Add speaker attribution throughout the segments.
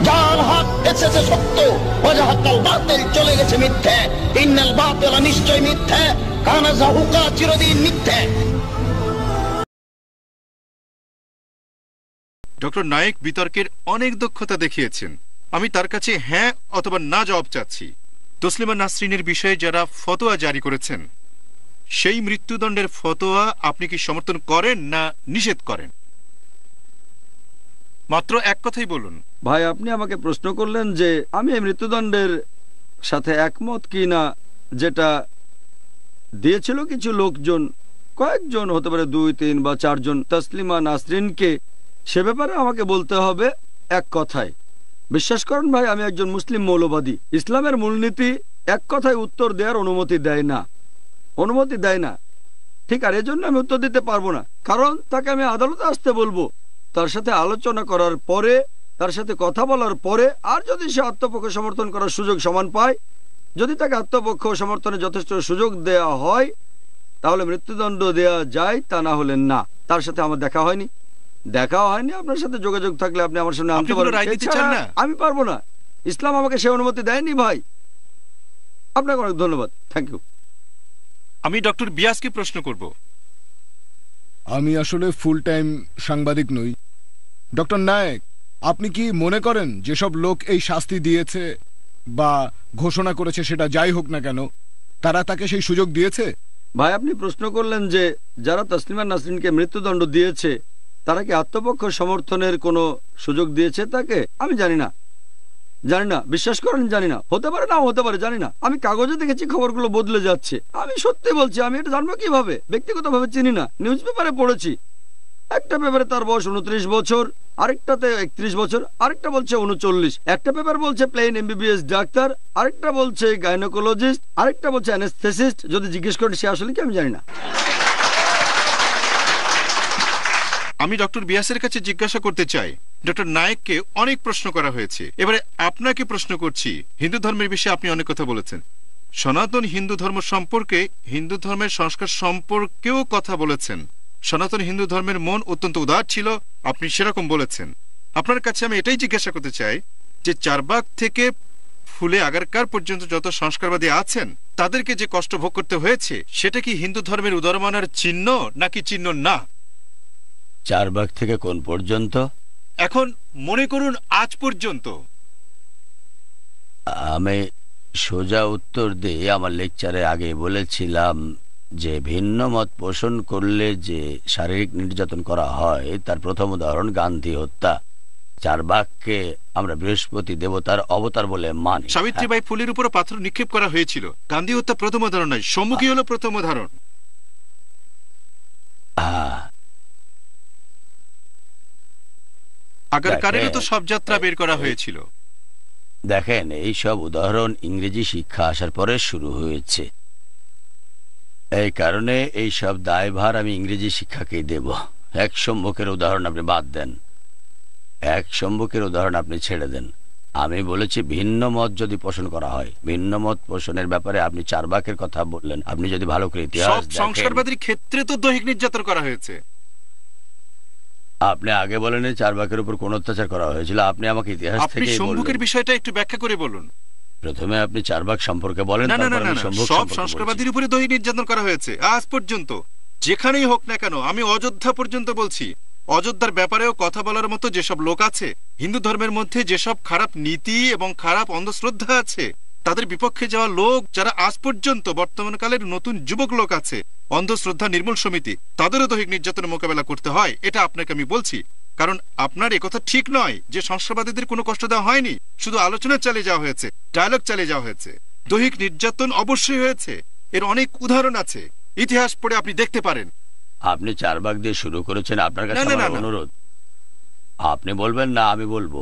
Speaker 1: যার হক এসেছে সত্য, ওয়াজাহাকাল বাতিল চলে গেছে মিথ্যে। ইন্নাল বাতিলা নিশ্চয় মিথ্যে, কানা যাহুকা চিরদিন মিথ্যে।
Speaker 2: ডক্টর নায়েক বিতর্কের অনেক দক্ষতা দেখিয়েছেন। আমি তার কাছে হ্যাঁ অথবা না জবাব চাচ্ছি। তসলিমা নাসরিনের বিষয়ে যারা ফতোয়া জারি করেছেন, সেই মৃত্যুদণ্ডের ফতোয়া আপনি কি সমর্থন করেন না নিষেধ করেন? মাত্র এক কথাই বলুন।
Speaker 3: ভাই, আপনি আমাকে প্রশ্ন করলেন যে আমি এই মৃত্যুদণ্ডের সাথে একমত কি না, যেটা দিয়েছিল কিছু লোকজন, কয়েকজন হতে পারে, 2, 3 বা 4 জন, তসলিমা নাসরিনকে। সে ব্যাপারে আমাকে বলতে হবে এক কথায়। বিশ্বাস করেন ভাই, আমি একজন মুসলিম মৌলবাদী। ইসলামের মূলনীতি এক কথায় উত্তর দেওয়ার অনুমতি দেয় না, ঠিক। আর এজন্য আমি উত্তর দিতে পারবো না, কারণ তাকে আমি আদালতে আসতে বলবো, তার সাথে আলোচনা করার পরে, তার সাথে কথা বলার পরে, আর যদি সে আত্মপক্ষ সমর্থন করার সুযোগ সমান পায়, যদি তাকে আত্মপক্ষ সমর্থনে যথেষ্ট সুযোগ দেয়া হয়, তাহলে মৃত্যুদণ্ড দেয়া যায়, তা না হলে না। তার সাথে আমার দেখা হয়নি। আপনার সাথে যোগাযোগ থাকলে আপনি আমার সামনে আনতে পারবেন। আমি পারবো না, ইসলাম আমাকে সে অনুমতি দেয়নি ভাই। আপনাকে অনেক ধন্যবাদ, থ্যাংক ইউ।
Speaker 2: আমি ডক্টর বিয়াসকে প্রশ্ন করব।
Speaker 4: আমি আসলে ফুল টাইম সাংবাদিক নই। ডক্টর নায়েক, আপনি কি মনে করেন যেসব লোক এই শাস্তি দিয়েছে বা ঘোষণা করেছে, সেটা যাই হোক না কেন, তারা তাকে সেই সুযোগ দিয়েছে?
Speaker 3: ভাই, আপনি প্রশ্ন করলেন যে যারা তসলিমা নাসরিনকে মৃত্যুদণ্ড দিয়েছে, তারা কি আত্মপক্ষ সমর্থনের কোনো সুযোগ দিয়েছে তাকে? আমি জানি না, বিশ্বাস করেন জানি না। হতে পারে, নাও হতে পারে, জানি না। আমি কাগজে দেখেছি খবরগুলো বদলে যাচ্ছে। আমি সত্যি বলছি, আমি এটা জানবো কিভাবে? ব্যক্তিগতভাবে চিনি না, নিউজ পেপারে পড়েছি। একটা পেপারে তার বয়স 29 বছর, আরেকটাতে 31 বছর, আরেকটা বলছে 39। একটা পেপার বলছে প্লেন MBBS ডাক্তার, আরেকটা বলছে গাইনোকোলজিস্ট, আরেকটা বলছে অ্যানেস্থেসিস্ট। যদি জিজ্ঞেস করেন সে আসলে কি, আমি জানি না।
Speaker 2: আমি ডক্টর বিয়াসের কাছে জিজ্ঞাসা করতে চাই, ডক্টর নায়েককে অনেক প্রশ্ন করা হয়েছে, এবারে আপনাকে প্রশ্ন করছি। হিন্দু ধর্মের বিষয়ে আপনি অনেক কথা বলেছেন, সনাতন হিন্দু ধর্ম সম্পর্কে, হিন্দু ধর্মের সংস্কার সম্পর্কেও কথা বলেছেন। সনাতন হিন্দু ধর্মের মন অত্যন্ত উদার ছিল, আপনি সেরকম বলেছেন। আপনার কাছে আমি এটাই জিজ্ঞাসা করতে চাই যে চারবাগ থেকে ফুলে আগারকার পর্যন্ত যত সংস্কারবাদী আছেন, তাদেরকে যে কষ্ট ভোগ করতে হয়েছে, সেটা কি হিন্দু ধর্মের উদারমনার চিহ্ন নাকি চিহ্ন না?
Speaker 5: চারবাগ থেকে কোন পর্যন্ত?
Speaker 2: এখন মনে করুন আজ পর্যন্ত।
Speaker 5: আমি সোজা উত্তর দিয়ে আমার লেকচারে আগে বলেছিলাম যে ভিন্ন মত পোষণ করলে যে শারীরিক নির্যাতন করা হয়, তার প্রথম উদাহরণ গান্ধী হত্যা। চারবাগকে আমরা বৃহস্পতি দেবতার অবতার বলে মানি।
Speaker 2: সাবিত্রীবাই ফুলের উপর পাথর নিক্ষেপ করা হয়েছিল। গান্ধী হত্যা প্রথম উদাহরণ নয়, সম্মুখী হলো প্রথম উদাহরণ। আগারকারেরও তো সব যাত্রা বের করা হয়েছিল।
Speaker 5: দেখেন, এই সব উদাহরণ ইংরেজি শিক্ষা আসার পরে শুরু হয়েছে। এই কারণে এই সব দায়ভার আমি ইংরেজি শিক্ষাকেই দেব। এক সম্মুখের উদাহরণ আপনি বাদ দেন, এক সম্মুখের উদাহরণ আপনি ছেড়ে দেন। আমি বলেছি ভিন্ন মত যদি পোষণ করা হয়, ভিন্ন মত পোষণের ব্যাপারে আপনি চারবাগের কথা বললেন। আপনি যদি ভালো করে ইতিহাস দেখেন,
Speaker 2: সংস্কারবাদীর ক্ষেত্রে তো দৈহিক নির্যাতন করা হয়েছে।
Speaker 5: আপনি আগে বলেন চারবাগের উপর কোন অত্যাচার করা হয়েছিল। আপনি আমাকে ইতিহাস থেকে
Speaker 2: সম্মুখের বিষয়টা একটু ব্যাখ্যা করে বলুন।
Speaker 5: প্রথমে আপনি চারবাগ সম্পর্কে বলেন।
Speaker 2: সব সংস্কারবাদীর উপরে দৈহিক নির্যাতন করা হয়েছে আজ পর্যন্ত, যেখানেই হোক না কেন। আমি অযোধ্যা পর্যন্ত বলছি, অযোধ্যার ব্যাপারেও কথা বলার মতো যেসব লোক আছে, হিন্দু ধর্মের মধ্যে যেসব খারাপ নীতি এবং খারাপ অন্ধশ্রদ্ধা আছে, তাদের বিপক্ষে যাওয়া লোক যারা আজ পর্যন্ত বর্তমান কালের নতুন যুবক লোক আছে, অন্ধশ্রদ্ধা নির্মূল সমিতি, তাদেরও দৈহিক নির্যাতনের মোকাবেলা করতে হয়। এটা আপনাকে আমি বলছি, কারণ আপনার একথা ঠিক নয় যে সংস্কারবাদীদের কোনো কষ্ট দেওয়া হয়নি, শুধু আলোচনা চালিয়ে যাওয়া হয়েছে, ডায়ালগ চালিয়ে যাওয়া হয়েছে। দৈহিক নির্যাতন অবশ্যই হয়েছে, এর অনেক উদাহরণ আছে, ইতিহাস পড়ে আপনি দেখতে পারেন।
Speaker 5: আপনি চারবাগ দিয়ে শুরু করেছেন, আপনার কাছে আমার অনুরোধ, আপনি বলবেন না আমি বলবো।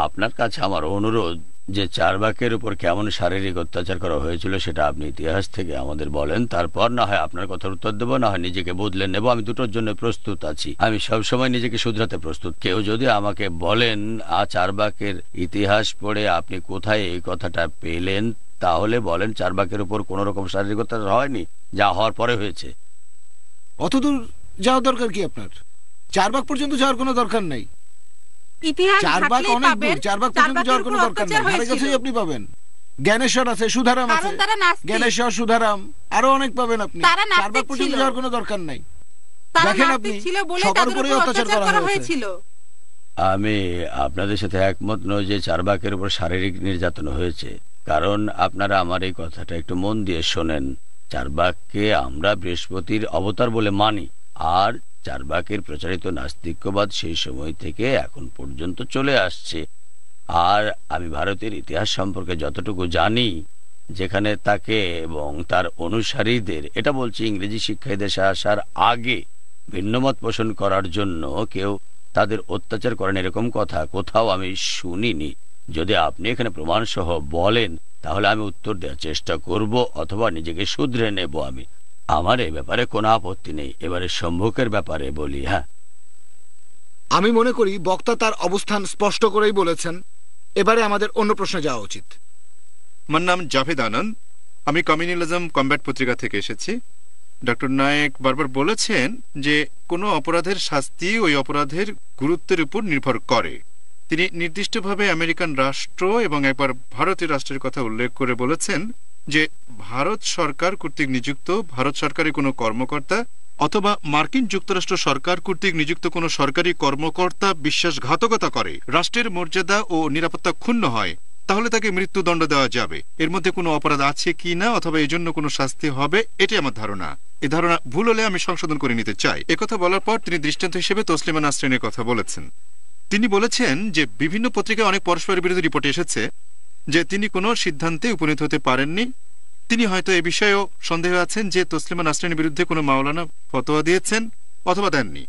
Speaker 5: আপনার কাছে আমার অনুরোধ যে চারবাগের উপর কেমন শারীরিক অত্যাচার করা হয়েছিল সেটা আপনি ইতিহাস থেকে আমাদের বলেন। তারপর না হয় আপনার কথার উত্তর দেবো, না হয় নিজেকে বদলে নেব। আমি দুটোর জন্য প্রস্তুত আছি। আমি সবসময় নিজেকে শুধরাতে প্রস্তুত। কেউ যদি আমাকে বলেন চারবাগের ইতিহাস পড়ে আপনি কোথায় এই কথাটা পেলেন, তাহলে বলেন চারবাগের উপর কোন রকম শারীরিক অত্যাচার হয়নি, যা হওয়ার পরে হয়েছে।
Speaker 4: অতদূর যাওয়ার দরকার কি আপনার? চারবাগ পর্যন্ত যাওয়ার কোনো দরকার নাই।
Speaker 6: ইতিহাস
Speaker 4: চারবাগ
Speaker 6: ঘাটলেই
Speaker 4: অনেক
Speaker 6: পাবেন
Speaker 4: দূর, চারবাগ পর্যন্ত
Speaker 6: চারবাগের
Speaker 4: যাওয়ার কোনো
Speaker 6: উপর
Speaker 4: দরকার নেই,
Speaker 6: অত্যাচার
Speaker 4: ধারে কাছেই
Speaker 6: হয়েছিল।
Speaker 4: আপনি পাবেন। জ্ঞানেশ্বর আছে, সুধারাম আছে,
Speaker 6: কারণ তারা নাস্তিক।
Speaker 4: জ্ঞানেশ্বর, সুধারাম আরো অনেক পাবেন আপনি।
Speaker 6: তারা নাস্তিক
Speaker 4: চারবাগ পর্যন্ত
Speaker 6: ছিল।
Speaker 4: যাওয়ার কোনো দরকার নাই।
Speaker 6: তারা
Speaker 4: দেখেন
Speaker 6: নাস্তিক
Speaker 4: আপনি,
Speaker 6: ছিল বলে
Speaker 4: সবার
Speaker 6: তাদের
Speaker 4: উপরেই
Speaker 6: উপর
Speaker 4: অত্যাচার
Speaker 6: অত্যাচার
Speaker 4: করা
Speaker 6: করা
Speaker 4: হয়েছে।
Speaker 6: হয়েছিল।
Speaker 5: আমি আপনাদের সাথে একমত নই যে চারবাকের উপর শারীরিক নির্যাতন হয়েছে, কারণ আপনারা আমার এই কথাটা একটু মন দিয়ে শোনেন। চারবাককে আমরা বৃহস্পতির অবতার বলে মানি, আর চারবাকের প্রচারিত নাস্তিক্যবাদ সেই সময় থেকে এখন পর্যন্ত চলে আসছে। আর আমি ভারতের ইতিহাস সম্পর্কে যতটুকু জানি, যেখানে তাকে এবং তার অনুসারীদের, এটা বলছি ইংরেজি শিক্ষায় দেশে আসার আগে ভিন্নমত পোষণ করার জন্য কেউ তাদের অত্যাচার করেন এরকম কথা কোথাও আমি শুনিনি। যদি আপনি এখানে প্রমাণ সহ বলেন তাহলে আমি উত্তর দেওয়ার চেষ্টা করব, অথবা নিজেকে শুধরে নেব। আমার এই ব্যাপারে কোনো আপত্তি নেই। এবারে সম্মুখের ব্যাপারে বলি। হ্যাঁ,
Speaker 4: আমি মনে করি বক্তা তার অবস্থান স্পষ্ট করেই বলেছেন। এবারে আমাদের অন্য প্রশ্নে যাওয়া উচিত।
Speaker 2: আমার নাম জাভেদ আনন্দ, আমি কমিউনিজম কমব্যাট পত্রিকা থেকে এসেছি। ডক্টর নায়েক বারবার বলেছেন যে কোনো অপরাধের শাস্তি ওই অপরাধের গুরুত্বের উপর নির্ভর করে। তিনি নির্দিষ্টভাবে আমেরিকান রাষ্ট্র এবং একবার ভারতীয় রাষ্ট্রের কথা উল্লেখ করে বলেছেন যে ভারত সরকার কর্তৃক নিযুক্ত ভারত সরকারি কোনো কর্মকর্তা অথবা মার্কিন যুক্তরাষ্ট্র সরকার কর্তৃক নিযুক্ত কোনো সরকারি কর্মকর্তা বিশ্বাসঘাতকতা করে, রাষ্ট্রের মর্যাদা ও নিরাপত্তা ক্ষুণ্ণ হয়, তাহলে তাকে মৃত্যুদণ্ড দেওয়া যাবে। এর মধ্যে কোনো অপরাধ আছে কি না অথবা এই জন্য কোনো শাস্তি হবে, এটাই আমার ধারণা। এই ধারণা ভুল হলে আমি সংশোধন করে নিতে চাই। একথা বলার পর তিনি দৃষ্টান্ত হিসেবে তসলিমা নাসরিনের কথা বলেছেন। তিনি বলেছেন যে বিভিন্ন পত্রিকায় অনেক পরস্পর বিরোধী রিপোর্ট এসেছে যে তিনি কোনো সিদ্ধান্তে উপনীত হতে পারেননি। তিনি হয়তো এ বিষয়েও সন্দেহ আছেন যে তসলিমা নাসরিনের বিরুদ্ধে কোনো মাওলানা ফতোয়া দিয়েছেন অথবা দেননি।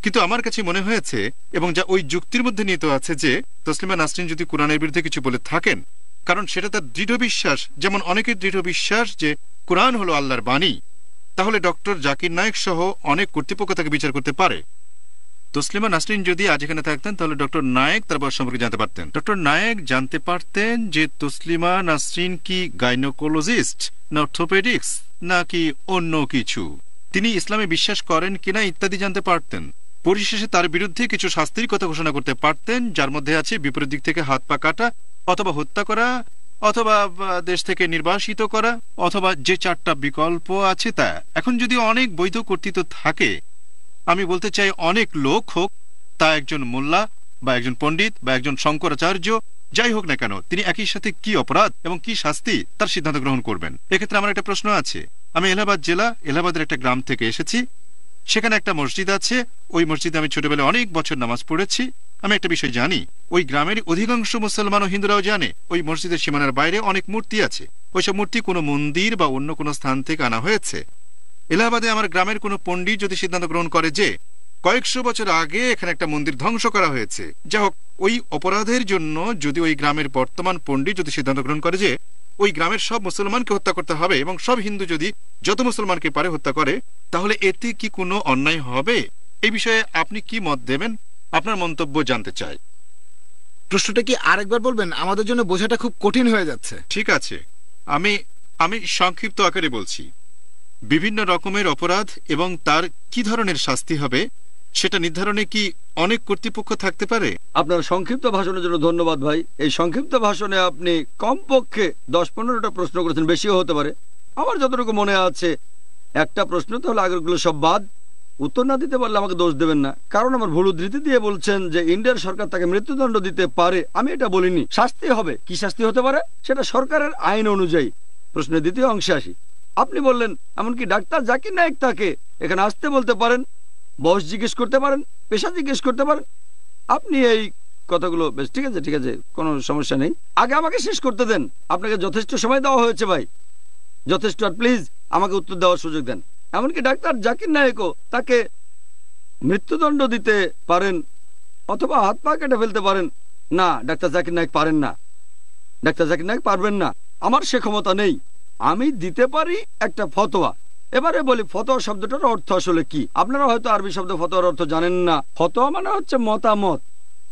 Speaker 2: কিন্তু আমার কাছে মনে হয়েছে, এবং যা ওই যুক্তির মধ্যে নিহিত আছে, যে তসলিমা নাসরিন যদি কোরআনের বিরুদ্ধে কিছু বলে থাকেন, কারণ সেটা তার দৃঢ় বিশ্বাস, যেমন অনেকের দৃঢ় বিশ্বাস যে কোরআন হলো আল্লাহর বাণী, তাহলে ডক্টর জাকির নায়েক সহ অনেক কর্তৃপক্ষ তাকে বিচার করতে পারে। তসলিমা নাসরিন যদি আজ এখানে থাকতেন তাহলে ডক্টর নায়েক তার বয়স সম্পর্কে জানতে পারতেন। ডক্টর নায়েক জানতে পারতেন যে তসলিমা নাসরিন কি গাইনোকোলজিস্ট না অর্থোপেডিক্স নাকি অন্য কিছু, তিনি ইসলামে বিশ্বাস করেন কিনা ইত্যাদি জানতে পারতেন। পরিশেষে তার বিরুদ্ধে কিছু শাস্তির কথা ঘোষণা করতে পারতেন, যার মধ্যে আছে বিপরীত দিক থেকে হাত পা কাটা অথবা হত্যা করা অথবা দেশ থেকে নির্বাসিত করা, অথবা যে চারটা বিকল্প আছে তা। এখন যদি অনেক বৈধ কর্তৃত্ব থাকে, আমি বলতে চাই অনেক লোক হোক, তা একজন মোল্লা বা একজন পণ্ডিত বা একজন শঙ্করাচার্য যাই হোক না কেন, তিনি একই সাথে কি অপরাধ এবং কি শাস্তি তার সিদ্ধান্ত গ্রহণ করবেন। এক্ষেত্রে আমার একটা প্রশ্ন আছে। আমি এলাহাবাদ জেলা, এলাহাবাদের একটা গ্রাম থেকে এসেছি। সেখানে একটা মসজিদ আছে। ওই মসজিদে আমি ছোটবেলায় অনেক বছর নামাজ পড়েছি। আমি একটা বিষয় জানি, ওই গ্রামের অধিকাংশ মুসলমান ও হিন্দুরাও জানে ওই মসজিদের সীমানার বাইরে অনেক মূর্তি আছে। ওইসব মূর্তি কোনো মন্দির বা অন্য কোনো স্থান থেকে আনা হয়েছে। এলাহাবাদে আমার গ্রামের কোনো পণ্ডিত যদি সিদ্ধান্ত গ্রহণ করে যে কয়েকশো বছর আগে এখানে একটা মন্দির ধ্বংস করা হয়েছে, যা হোক, ওই অপরাধের জন্য যদি ওই গ্রামের বর্তমান পণ্ডিত যদি সিদ্ধান্ত গ্রহণ করে যে ওই গ্রামের সব মুসলমানকে হত্যা করতে হবে এবং সব হিন্দু যদি যত মুসলমানকে পারে হত্যা করে, তাহলে এতে কি কোনো অন্যায় হবে? এই বিষয়ে আপনি কি মত দেবেন? আপনার মন্তব্য জানতে চাই।
Speaker 4: প্রশ্নটা কি আরেকবার বলবেন? আমাদের জন্য বোঝাটা খুব কঠিন হয়ে যাচ্ছে।
Speaker 2: ঠিক আছে, আমি সংক্ষিপ্ত আকারে বলছি। বিভিন্ন রকমের অপরাধ এবং তার কি ধরনের শাস্তি হবে সেটা নির্ধারণে কি অনেক কর্তৃপক্ষ থাকতে পারে?
Speaker 3: আপনার সংক্ষিপ্ত ভাষণের জন্য ধন্যবাদ ভাই। এই সংক্ষিপ্ত ভাষণে আপনি কমপক্ষে 10-15টা প্রশ্ন করেছেন, বেশিও হতে পারে। আমার যতটুকু মনে আছে একটা প্রশ্ন, তাহলে আগেরগুলো সব বাদ। উত্তর না দিতে পারলে আমাকে দোষ দেবেন না, কারণ আমার ভুল উদ্ধৃতি দিয়ে বলছেন যে ইন্ডিয়ার সরকার তাকে মৃত্যুদণ্ড দিতে পারে। আমি এটা বলিনি। শাস্তি হবে, কি শাস্তি হতে পারে সেটা সরকারের আইন অনুযায়ী। প্রশ্নের দ্বিতীয় অংশে আসি। আপনি বললেন এমনকি ডাক্তার জাকির নায়েক তাকে এখানে আসতে বলতে পারেন, বয়স জিজ্ঞেস করতে পারেন, পেশা জিজ্ঞেস করতে পারেন। আপনি এই কথাগুলো বেশ ঠিক আছে, কোনো সমস্যা নেই। আগে আমাকে শেষ করতে দেন। আপনাকে যথেষ্ট সময় দেওয়া হয়েছে ভাই, যথেষ্ট। আর প্লিজ আমাকে উত্তর দেওয়ার সুযোগ দেন। এমনকি ডাক্তার জাকির নায়েকও তাকে মৃত্যুদণ্ড দিতে পারেন অথবা হাত পা কেটে ফেলতে পারেন। না, ডাক্তার জাকির নায়েক পারেন না। ডাক্তার জাকির নায়েক পারবেন না। আমার সে ক্ষমতা নেই। আমি দিতে পারি একটা ফতোয়া। এবারে বলি ফতোয়া শব্দটার অর্থ আসলে কি। আপনারা হয়তো আরবি শব্দ ফতোয়ার অর্থ জানেন না। ফতোয়া মানে হচ্ছে মতামত।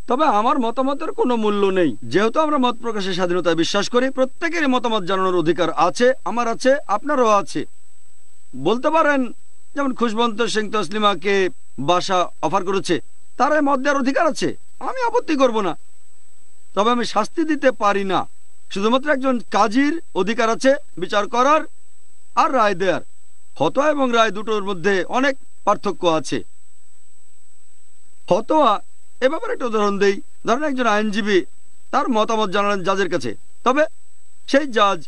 Speaker 3: তবে আমার মতামতের কোনো মূল্য নেই, যেহেতু আমরা মত প্রকাশের স্বাধীনতায় বিশ্বাস করি। প্রত্যেকেরই মতামত জানানোর অধিকার আছে, আমার আছে, আপনারও আছে। বলতে পারেন যেমন খুশবন্ত সিং তসলিমাকে বাসা অফার করেছে, তার মত দেওয়ার অধিকার আছে। আমি আপত্তি করব না, তবে আমি শাস্তি দিতে পারি না। শুধুমাত্র একজন কাজীর অধিকার আছে বিচার করার আর রায় দেয়ার। ফতোয়া এবং রায় দুটোর মধ্যে অনেক পার্থক্য আছে। ফতোয়া, এ ব্যাপারে একটা উদাহরণ দেই। ধরেন একজন আইনজীবী তার মতামত জানালেন জাজের কাছে, তবে সেই জাজ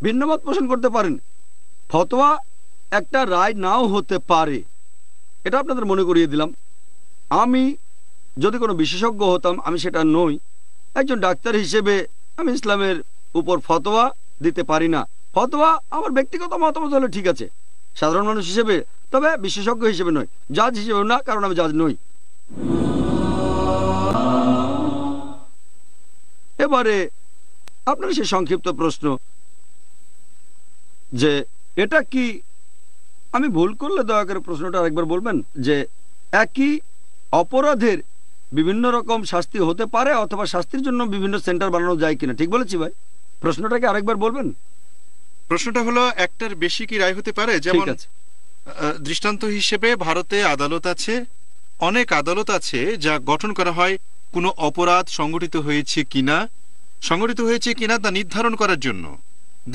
Speaker 3: ভিন্ন মত পোষণ করতে পারেন। ফতোয়া একটা রায় নাও হতে পারে, এটা আপনাদের মনে করিয়ে দিলাম। আমি যদি কোনো বিশেষজ্ঞ হতাম, আমি সেটা নই। একজন ডাক্তার হিসেবে আমি ইসলামের উপর ফতোয়া দিতে পারি না। ফতোয়া আমার ব্যক্তিগত মতামত হলে ঠিক আছে, সাধারণ মানুষ হিসেবে, তবে বিশেষজ্ঞ হিসেবে নয়, জাজ হিসেবে না, কারণ আমি জাজ নই। এবারে আপনার সে সংক্ষিপ্ত প্রশ্ন যে এটা কি, আমি ভুল করলে দয়া করে প্রশ্নটা আরেকবার বলবেন, যে একই অপরাধের বিভিন্ন রকম শাস্তি হতে পারে অথবা শাস্তির জন্য বিভিন্ন সেন্টার বানানো যায় কিনা, ঠিক বলেছি ভাই? প্রশ্নটাকে আরেকবার বলবেন।
Speaker 2: প্রশ্নটা হলো একটার বেশি কি রায় হতে পারে? যেমন দৃষ্টান্ত হিসেবে ভারতে আদালত আছে, অনেক আদালত আছে যা গঠন করা হয় কোনো অপরাধ সংগঠিত হয়েছে কিনা তা নির্ধারণ করার জন্য।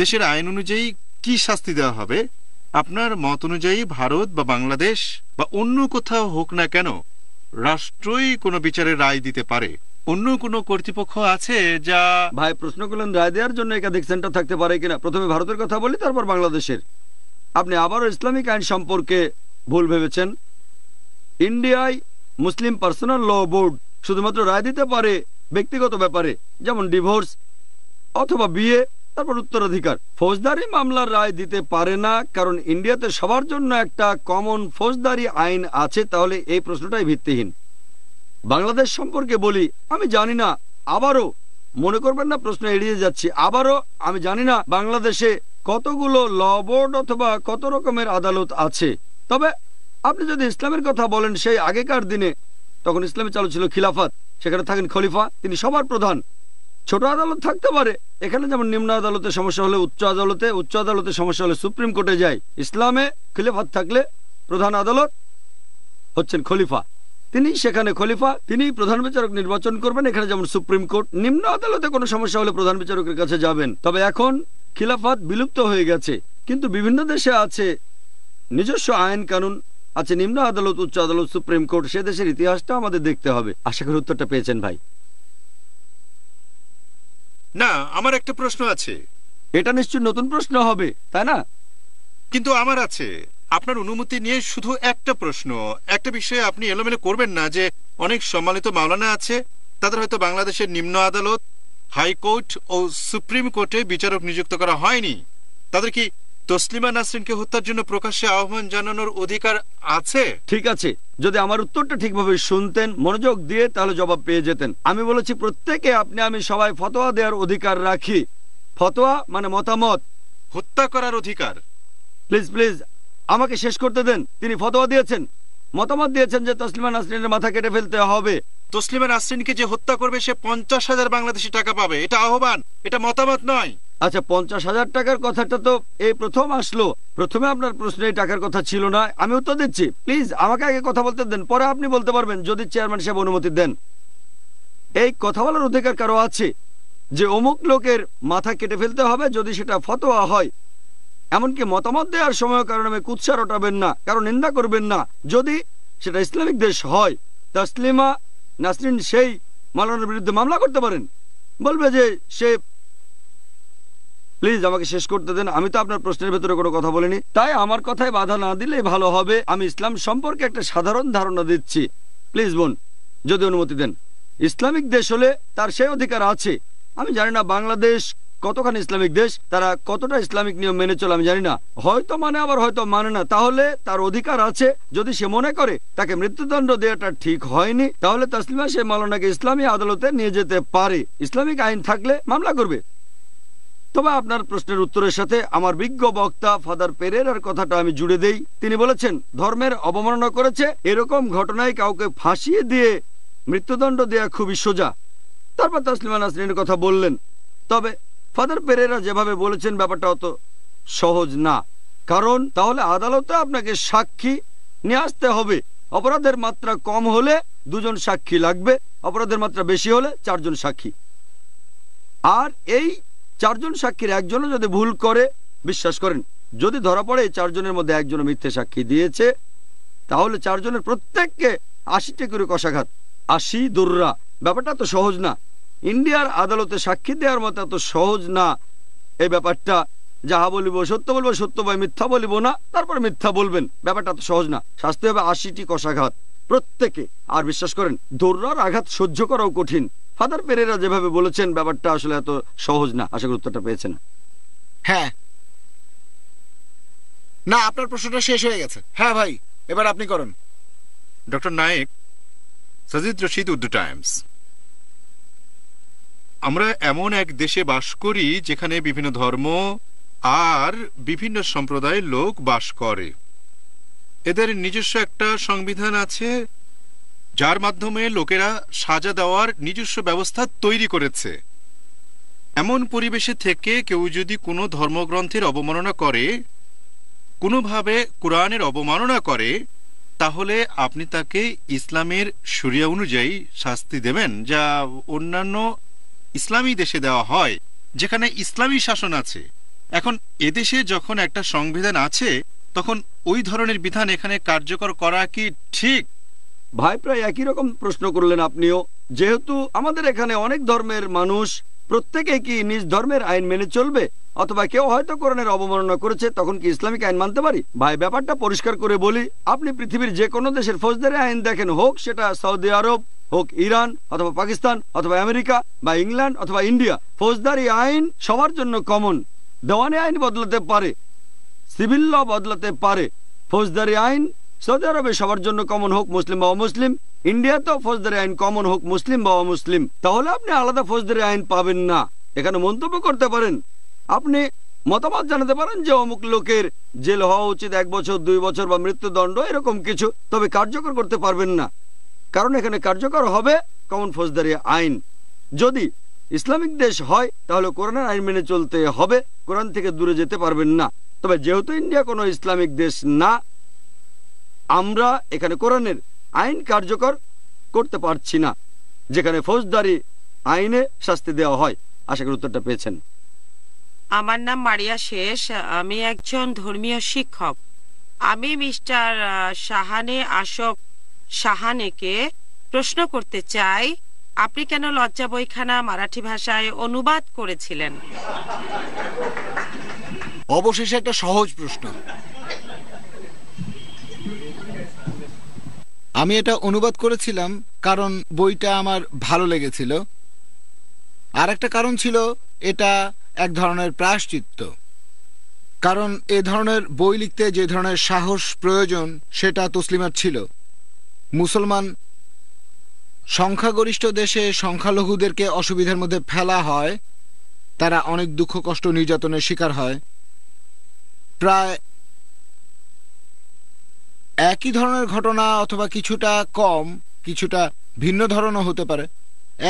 Speaker 2: দেশের আইন অনুযায়ী কি শাস্তি দেওয়া হবে, আপনার মত অনুযায়ী ভারত বা বাংলাদেশ বা অন্য কোথাও হোক না কেন, রাষ্ট্রই কোনো বিচারের রায় দিতে পারে। অন্য কোনো কর্তৃপক্ষ আছে যা...
Speaker 3: ভাই প্রশ্ন করলেন রায় দেওয়ার জন্য একাধিক সেন্টার থাকতে পারে কিনা। প্রথমে ভারতের কথা বলি, তারপর বাংলাদেশের। আপনি আবারও ইসলামিক আইন সম্পর্কে ভুল ভেবেছেন। ইন্ডিয়ায় মুসলিম পার্সোনাল ল বোর্ড শুধুমাত্র রায় দিতে পারে ব্যক্তিগত ব্যাপারে, যেমন ডিভোর্স অথবা বিয়ে, তারপর উত্তরাধিকার। ফৌজদারি মামলার রায় দিতে পারে না, কারণ ইন্ডিয়াতে সবার জন্য একটা কমন ফৌজদারি আইন আছে। তাহলে এই প্রশ্নটাই ভিত্তিহীন। বাংলাদেশ সম্পর্কে বলি, আমি জানি না, আবারও মনে করবেন না প্রশ্ন এড়িয়ে যাচ্ছি, আবারও আমি জানি না বাংলাদেশে কতগুলো ল বোর্ড অথবা কত রকমের আদালত আছে। তবে আপনি যদি ইসলামের কথা বলেন, সেই আগেকার দিনে তখন ইসলামে চালু ছিল খিলাফত, সেখানে থাকেন খলিফা, তিনি সবার প্রধান। ছোট আদালত থাকতে পারে এখানে, যেমন নিম্ন আদালতে সমস্যা হলে উচ্চ আদালতে সমস্যা হলে সুপ্রিম কোর্টে যায়। ইসলামে খিলাফত থাকলে প্রধান আদালত হচ্ছেন খলিফা, তিনি সেখানে খলিফা, তিনি প্রধান বিচারক নির্বাচন করবেন। এখানে যেমন সুপ্রিম কোর্ট। নিম্ন আদালতে কোনো সমস্যা হলে প্রধান বিচারকের কাছে যাবেন। তবে এখন খিলাফত বিলুপ্ত হয়ে গেছে, কিন্তু বিভিন্ন দেশে আছে নিজস্ব আইন কানুন, আছে নিম্ন আদালত, উচ্চ আদালত, সুপ্রিম কোর্ট। সে দেশের ইতিহাসটা আমাদের দেখতে হবে। আশা করি উত্তরটা পেয়েছেন ভাই।
Speaker 2: না, আমার একটা প্রশ্ন আছে।
Speaker 3: এটা নিশ্চয়ই নতুন প্রশ্ন হবে, তাই না?
Speaker 2: কিন্তু আমার আছে। আপনার অনুমতি নিয়ে শুধু একটা প্রশ্ন। একটা বিষয়ে আপনি এলোমেলো করবেন না যে অনেক সম্মানিত মাওলানা আছে, তাদের হয়তো বাংলাদেশের নিম্ন আদালত, হাইকোর্ট ও সুপ্রিম কোর্টে বিচারক নিযুক্ত করা হয়নি। তাদের কি তসলিমা নাসরিনকে হত্যার জন্য প্রকাশ্যে আহ্বান জানানোর অধিকার আছে?
Speaker 3: ঠিক আছে, যদি আমার উত্তরটা ঠিকভাবে শুনতেন, মনোযোগ দিয়ে, তাহলে জবাব পেয়ে যেতেন। আমি বলেছি প্রত্যেকে, আপনি আমি সবাই ফতোয়া দেওয়ার অধিকার রাখি। ফতোয়া মানে মতামত।
Speaker 2: হত্যা করার অধিকার?
Speaker 3: প্লিজ প্লিজ আমাকে শেষ করতে দেন। তিনি ফতোয়া দিয়েছেন, মতামত দিয়েছেন যে তসলিমা নাসরিনের মাথা কেটে ফেলতে হবে।
Speaker 2: তসলিমা নাসরিনকে যে হত্যা করবে সে 50,000 বাংলাদেশি টাকা পাবে। এটা আহ্বান, এটা মতামত নয়।
Speaker 3: আচ্ছা, 50,000 টাকার কথাটা তো এই প্রথম আসলো। প্রথমে আপনার প্রশ্নে এই টাকার কথা ছিল না। আমি উত্তর দিচ্ছি, প্লিজ আমাকে আগে কথা বলতে দেন, পরে আপনি বলতে পারবেন যদি চেয়ারম্যান সাহেব অনুমতি দেন। এই কথা বলার অধিকার কারো আছে যে অমুক লোকের মাথা কেটে ফেলতে হবে যদি সেটা ফতোয়া হয়। এমনকি মতামত দেওয়ার সময় কারণ আমি কুৎসা রটাবেন না, কারণ নিন্দা করবেন না। যদি সেটা ইসলামিক দেশ হয়, তসলিমা নাসরিন সেই মাওলানার বিরুদ্ধে মামলা করতে পারেন, বলবে যে সে... প্লিজ আমাকে শেষ করতে দেন। আমি তো আপনার প্রশ্নের ভেতরে কোনো কথা বলিনি, তাই আমার কথায় বাধা না দিলেই ভালো হবে। আমি ইসলাম সম্পর্কে একটা সাধারণ ধারণা দিচ্ছি। প্লিজ বোন, যদি অনুমতি দেন। ইসলামিক দেশ হলে তার সেই অধিকার আছে। আমি জানি না বাংলাদেশ কতখানি ইসলামিক দেশ, তারা কতটা ইসলামিক নিয়ম মেনে চলে আমি জানি না, হয়তো মানে আবার হয়তো মানে না। তাহলে তার অধিকার আছে, যদি সে মনে করে তাকে মৃত্যুদণ্ড দেওয়াটা ঠিক হয়নি, তাহলে তসলিমা সে মাওলানাকে ইসলামী আদালতে নিয়ে যেতে পারে। ইসলামিক আইন থাকলে মামলা করবে। তবে আপনার প্রশ্নের উত্তরের সাথে আমার বিজ্ঞ বক্তা ফাদার পেরেরার কথাটা আমি জুড়ে দেই। তিনি বলেছেন ধর্মের অবমাননা করেছে, এরকম ঘটনায় কাউকে ফাঁসিয়ে দিয়ে মৃত্যুদণ্ড দেয়া খুবই সোজা। তারপর তসলিমা নাসরিনের কথা বললেন। তবে ফাদার পেরেরা যেভাবে বলেছেন ব্যাপারটা অত সহজ না, কারণ তাহলে আদালতে আপনাকে সাক্ষী নিয়ে আসতে হবে। অপরাধের মাত্রা কম হলে 2 জন সাক্ষী লাগবে, অপরাধের মাত্রা বেশি হলে 4 জন সাক্ষী। আর এই 4 জন সাক্ষীর একজনও যদি ভুল করে, বিশ্বাস করেন যদি ধরা পড়ে এই 4 জনের মধ্যে একজন মিথ্যে সাক্ষী দিয়েছে, তাহলে 4 জনের প্রত্যেককে 80টি করে কষাঘাত, 80 দুর্রা। ব্যাপারটা তো সহজ না। ইন্ডিয়ার আদালতে সাক্ষী দেওয়ার মতো এত সহজ না এই ব্যাপারটা। যাহা বলিব সত্য বলবো, সত্য ভাই মিথ্যা বলিব না, তারপর মিথ্যা বলবেন। ব্যাপারটা তো সহজ না। শাস্তি হবে 80টি কষাঘাত প্রত্যেকে। আর বিশ্বাস করেন দৌড়ার আঘাত সহ্য করাও কঠিন। ফাদার পেরেরা যেভাবে বলেছেন ব্যাপারটা আসলে এত সহজ না। আশা করি উত্তরটা পেয়েছেন।
Speaker 4: হ্যাঁ, না আপনার প্রশ্নটা শেষ হয়ে গেছে। হ্যাঁ ভাই, এবার আপনি করুন।
Speaker 2: Doctor Naik, Sajid Rashid, Urdu times. আমরা এমন এক দেশে বাস করি যেখানে বিভিন্ন ধর্ম আর বিভিন্ন সম্প্রদায়ের লোক বাস করে। এদের নিজস্ব একটা সংবিধান আছে যার মাধ্যমে লোকেরা সাজা দেওয়ার নিজস্ব ব্যবস্থা তৈরি করেছে। এমন পরিবেশে থেকে কেউ যদি কোনো ধর্মগ্রন্থের অবমাননা করে, কোনোভাবে কোরআনের অবমাননা করে, তাহলে আপনি তাকে ইসলামের শরিয়া অনুযায়ী শাস্তি দেবেন, যা অন্যান্য ইসলামী দেশে দেওয়া হয় যেখানে ইসলামী শাসন আছে। এখন এদেশে যখন একটা সংবিধান আছে, তখন ওই ধরনের বিধান এখানে কার্যকর করা কি ঠিক?
Speaker 3: ভাই প্রায় একই রকম প্রশ্ন করলেন আপনিও। যেহেতু আমাদের এখানে অনেক ধর্মের মানুষ, প্রত্যেকে কি নিজ ধর্মের আইন মেনে চলবে? অথবা কেউ হয়তো কোরআনের অবমাননা করেছে, তখন কি ইসলামিক আইন মানতে পারি? ভাই ব্যাপারটা পরিষ্কার করে বলি, আপনি পৃথিবীর যে কোনো দেশের ফৌজদারি আইন দেখেন, হোক সেটা সৌদি আরব, হোক ইরান অথবা পাকিস্তান অথবা আমেরিকা বা ইংল্যান্ড অথবা ইন্ডিয়া, ফৌজদারি আইন সবার জন্য কমন। দেওয়ানি আইন বদলাতে পারে, সিভিল ল বদলাতে পারে, ফৌজদারি আইন সৌদি আরবে সবার জন্য কমন, হোক মুসলিম বা অমুসলিম। ইন্ডিয়াতেও ফৌজদারি আইন কমন, হোক মুসলিম বা অমুসলিম। তাহলে আপনি আলাদা ফৌজদারি আইন পাবেন না। এখানে মন্তব্য করতে পারেন, আপনি মতামত জানাতে পারেন যে অমুক লোকের জেল হওয়া উচিত 1 বছর 2 বছর বা মৃত্যুদণ্ড, এরকম কিছু, তবে কার্যকর করতে পারবেন না। কারণ এখানে কার্যকর হবে কমন ফৌজদারি আইন। যদি ইসলামিক দেশ হয় তাহলে কোরআনের আইন মেনে চলতে হবে, কোরআন থেকে দূরে যেতে পারবেন না। তবে যেহেতু ইন্ডিয়া কোনো ইসলামিক দেশ না, আমরা এখানে কোরআনের আইন কার্যকর করতে পারছি না, যেখানে ফৌজদারি আইনে শাস্তি দেওয়া হয়। আশা করি উত্তরটা পেয়েছেন।
Speaker 6: আমার নাম মারিয়া শেষ, আমি একজন ধর্মীয় শিক্ষক। আমি মিস্টার শাহানে আশোক শাহানেকে প্রশ্ন করতে চাই, আপনি কেন লজ্জা বইখানা মারাঠি ভাষায় অনুবাদ করেছিলেন?
Speaker 4: অবশেষে একটা সহজ প্রশ্ন। আমি এটা অনুবাদ করেছিলাম কারণ বইটা আমার ভালো লেগেছিল, আর একটা কারণ ছিল এটা এক ধরনের প্রায়শ্চিত্ত। কারণ এ ধরনের বই লিখতে যে ধরনের সাহস প্রয়োজন সেটা তসলিমার ছিল। মুসলমান সংখ্যাগরিষ্ঠ দেশে সংখ্যালঘুদেরকে অসুবিধার মধ্যে ফেলা হয়, তারা অনেক দুঃখ কষ্ট নির্যাতনের শিকার হয়। প্রায় একই ধরনের ঘটনা অথবা কিছুটা কম, কিছুটা ভিন্ন ধরনও হতে পারে।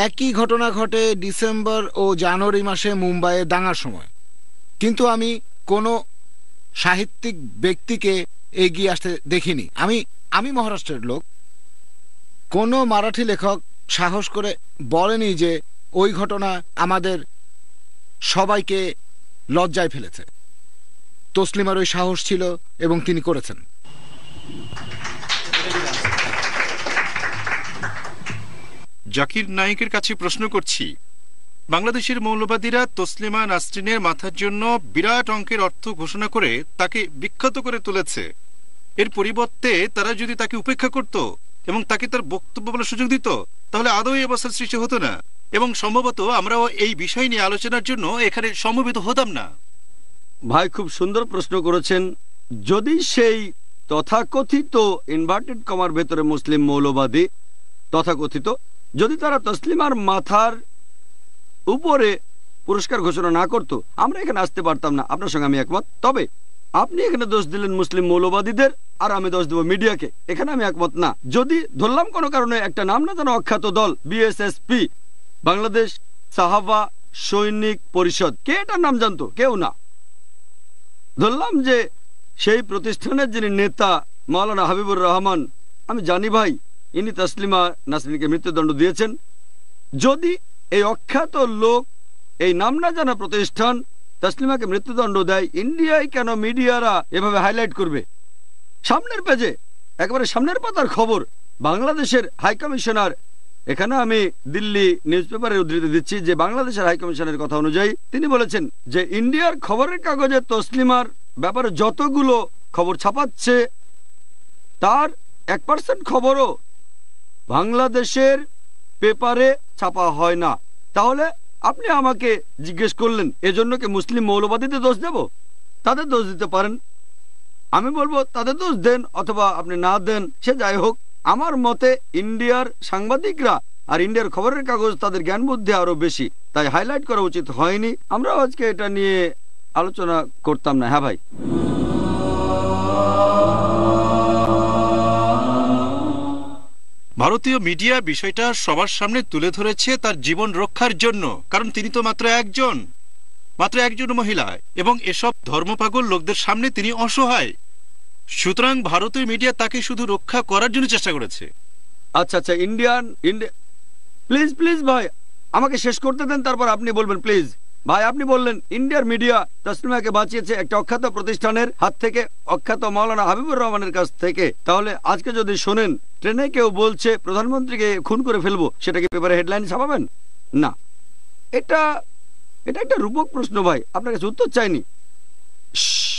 Speaker 4: একই ঘটনা ঘটে ডিসেম্বর ও জানুয়ারি মাসে মুম্বাইয়ে দাঙ্গার সময়, কিন্তু আমি কোনো সাহিত্যিক ব্যক্তিকে এগিয়ে আসতে দেখিনি। আমি মহারাষ্ট্রের লোক। কোনো মারাঠি লেখক সাহস করে বলেনি যে ওই ঘটনা আমাদের সবাইকে লজ্জায় ফেলেছে। তসলিমার ওই সাহস ছিল এবং তিনি করেছেন।
Speaker 2: জাকির নায়েকের কাছে প্রশ্ন করছি, বাংলাদেশের মৌলবাদীরা তসলিমা নাসরিনের মাথার জন্য বিরাট অঙ্কের অর্থ ঘোষণা করে তাকে বিখ্যাত করে তুলেছে। এর পরিবর্তে তারা যদি তাকে উপেক্ষা করত এবং তাকে তার বক্তব্য বলার সুযোগ দিত, তাহলে আদৌ এই অবস্থার সৃষ্টি হতো না, এবং সম্ভবত আমরাও এই বিষয় নিয়ে আলোচনার জন্য এখানে সমবেত হতাম না।
Speaker 3: ভাই খুব সুন্দর প্রশ্ন করেছেন। যদি সেই তথাকথিত ইনভার্টেড কমার ভেতরে মুসলিম মৌলবাদী তথাকথিত, যদি তারা তসলিমার মাথার উপরে পুরস্কার ঘোষণা না করত, আমরা এখানে আসতে পারতাম না। আপনার সঙ্গে আমি একমত। তবে আপনি এখানে দোষ দিলেন মুসলিম মৌলবাদীদের, আর আমি দোষ দেব মিডিয়াকে। এখানে আমি একমত না। যদি ধরলাম কোনো কারণে একটা নাম না জানা অখ্যাত দল বিএসএসপি, বাংলাদেশ সাহাবা সৈনিক পরিষদ, কে এটার নাম জানতো? কেউ না। ধরলাম যে সেই প্রতিষ্ঠানের যিনি নেতা মাওলানা হাবিবুর রহমান, আমি জানি ভাই ইনি তসলিমা নাসরিনকে মৃত্যুদণ্ড দিয়েছেন। যদি এই অখ্যাত লোক, এই নাম না জানা প্রতিষ্ঠান তসলিমাকে মৃত্যুদণ্ড দেয়, ইন্ডিয়ায় কেন মিডিয়ারা এভাবে হাইলাইট করবে? সামনের পেজে, একেবারে সামনের পাতার খবর, বাংলাদেশের হাই কমিশনার, এখানে আমি দিল্লি নিউজ পেপারের উদ্ধৃতি দিচ্ছি যে বাংলাদেশের হাই কমিশনের কথা অনুযায়ী তিনি বলেছেন যে ইন্ডিয়ার খবরের কাগজে তসলিমার ব্যাপারে যতগুলো খবর ছাপাচ্ছে তার 1% খবরও বাংলাদেশের পেপারে ছাপা হয় না। তাহলে আপনি আমাকে জিজ্ঞেস করলেন এজন্য কি মুসলিম মৌলবাদীদের দোষ দেব? তাদের দোষ দিতে পারেন, আমি বলবো তাদের দোষ দেন অথবা আপনি না দেন, সে যাই হোক। আমার মতে ইন্ডিয়ার সাংবাদিকরা আর ইন্ডিয়ার খবরের কাগজ তাদের জ্ঞান বুদ্ধি আরো বেশি, তাই হাইলাইট করা উচিত হয়নি। আমরা আজকে এটা নিয়ে আলোচনা করতাম না। হ্যাঁ ভাই,
Speaker 2: ভারতীয় মিডিয়া বিষয়টা সবার সামনে তুলে ধরেছে তার জীবন রক্ষার জন্য, কারণ তিনি তো মাত্র একজন মহিলা এবং এসব ধর্মপাগল লোকদের সামনে তিনি অসহায়। সুতরাং ভারতীয় মিডিয়া তাকে শুধু রক্ষা করার জন্য চেষ্টা করেছে।
Speaker 3: আচ্ছা আচ্ছা, ইন্ডিয়া প্লিজ প্লিজ ভাই আমাকে শেষ করতে দেন, তারপর আপনি বলবেন। প্লিজ ভাই, আপনি বললেন ইন্ডিয়ার মিডিয়া তসলিমাকে বাঁচিয়েছে একটা অখ্যাত প্রতিষ্ঠানের হাত থেকে, অখ্যাত মাওলানা হাবিবুর রহমানের কাছ থেকে। তাহলে আজকে যদি শোনেন ট্রেনে কেউ বলছে প্রধানমন্ত্রীকে খুন করে ফেলবো, সেটা কি পেপারে হেডলাইন ছাপাবেন? না, এটা একটা রূপক প্রশ্ন ভাই, আপনার কাছে উত্তর চাইনি।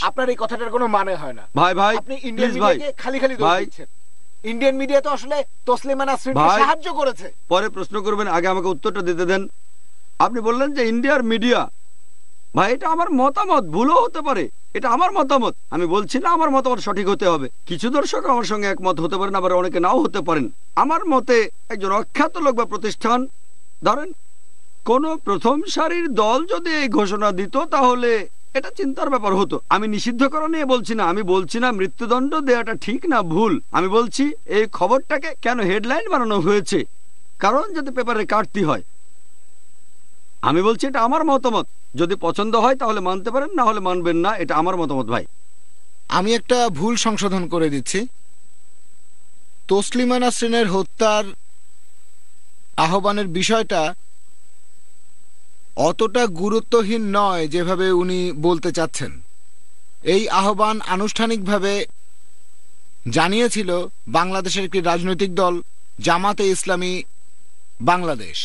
Speaker 7: আপনার এই কথাটার কোনো মানে হয় না
Speaker 3: ভাই। ভাই
Speaker 7: আপনি ইন্ডিয়ান মিডিয়াকে খালি দোষ দিচ্ছেন। ইন্ডিয়ান মিডিয়া তো আসলে তসলিমা নাসরিনকে সাহায্য করেছে।
Speaker 3: পরে প্রশ্ন করবেন, আগে আমাকে উত্তরটা দিতে দেন। আপনি বললেন যে ইন্ডিয়ার মিডিয়া, ভাই এটা আমার মতামত, ভুলও হতে পারে, এটা আমার মতামত। আমি বলছি না আমার মতামত সঠিক হতে হবে। কিছু দর্শক আমার সঙ্গে একমত হতে পারেন, আবার অনেকে নাও হতে পারেন। আমার মতে একজন অখ্যাত লোক বা প্রতিষ্ঠান, ধরেন কোন প্রথম সারির দল যদি এই ঘোষণা দিত তাহলে এটা চিন্তার ব্যাপার হতো। আমি নিষিদ্ধ করা নিয়ে বলছি না, আমি বলছি না মৃত্যুদণ্ড দেওয়াটা ঠিক না ভুল, আমি বলছি এই খবরটাকে কেন হেডলাইন বানানো হয়েছে, কারণ যাতে পেপারে কাটতি হয়। আমি বলছি এটা আমার মতামত, যদি পছন্দ হয় তাহলে মানতে পারেন, না হলে মানবেন না, এটা আমার মতামত। ভাই
Speaker 4: আমি একটা ভুল সংশোধন করে দিচ্ছি। তসলিমা নাসরিনের হত্যার আহ্বানের বিষয়টা অতটা গুরুত্বহীন নয় যেভাবে উনি বলতে চাচ্ছেন। এই আহ্বান আনুষ্ঠানিকভাবে জানিয়েছিল বাংলাদেশের একটি রাজনৈতিক দল, জামাতে ইসলামী বাংলাদেশ।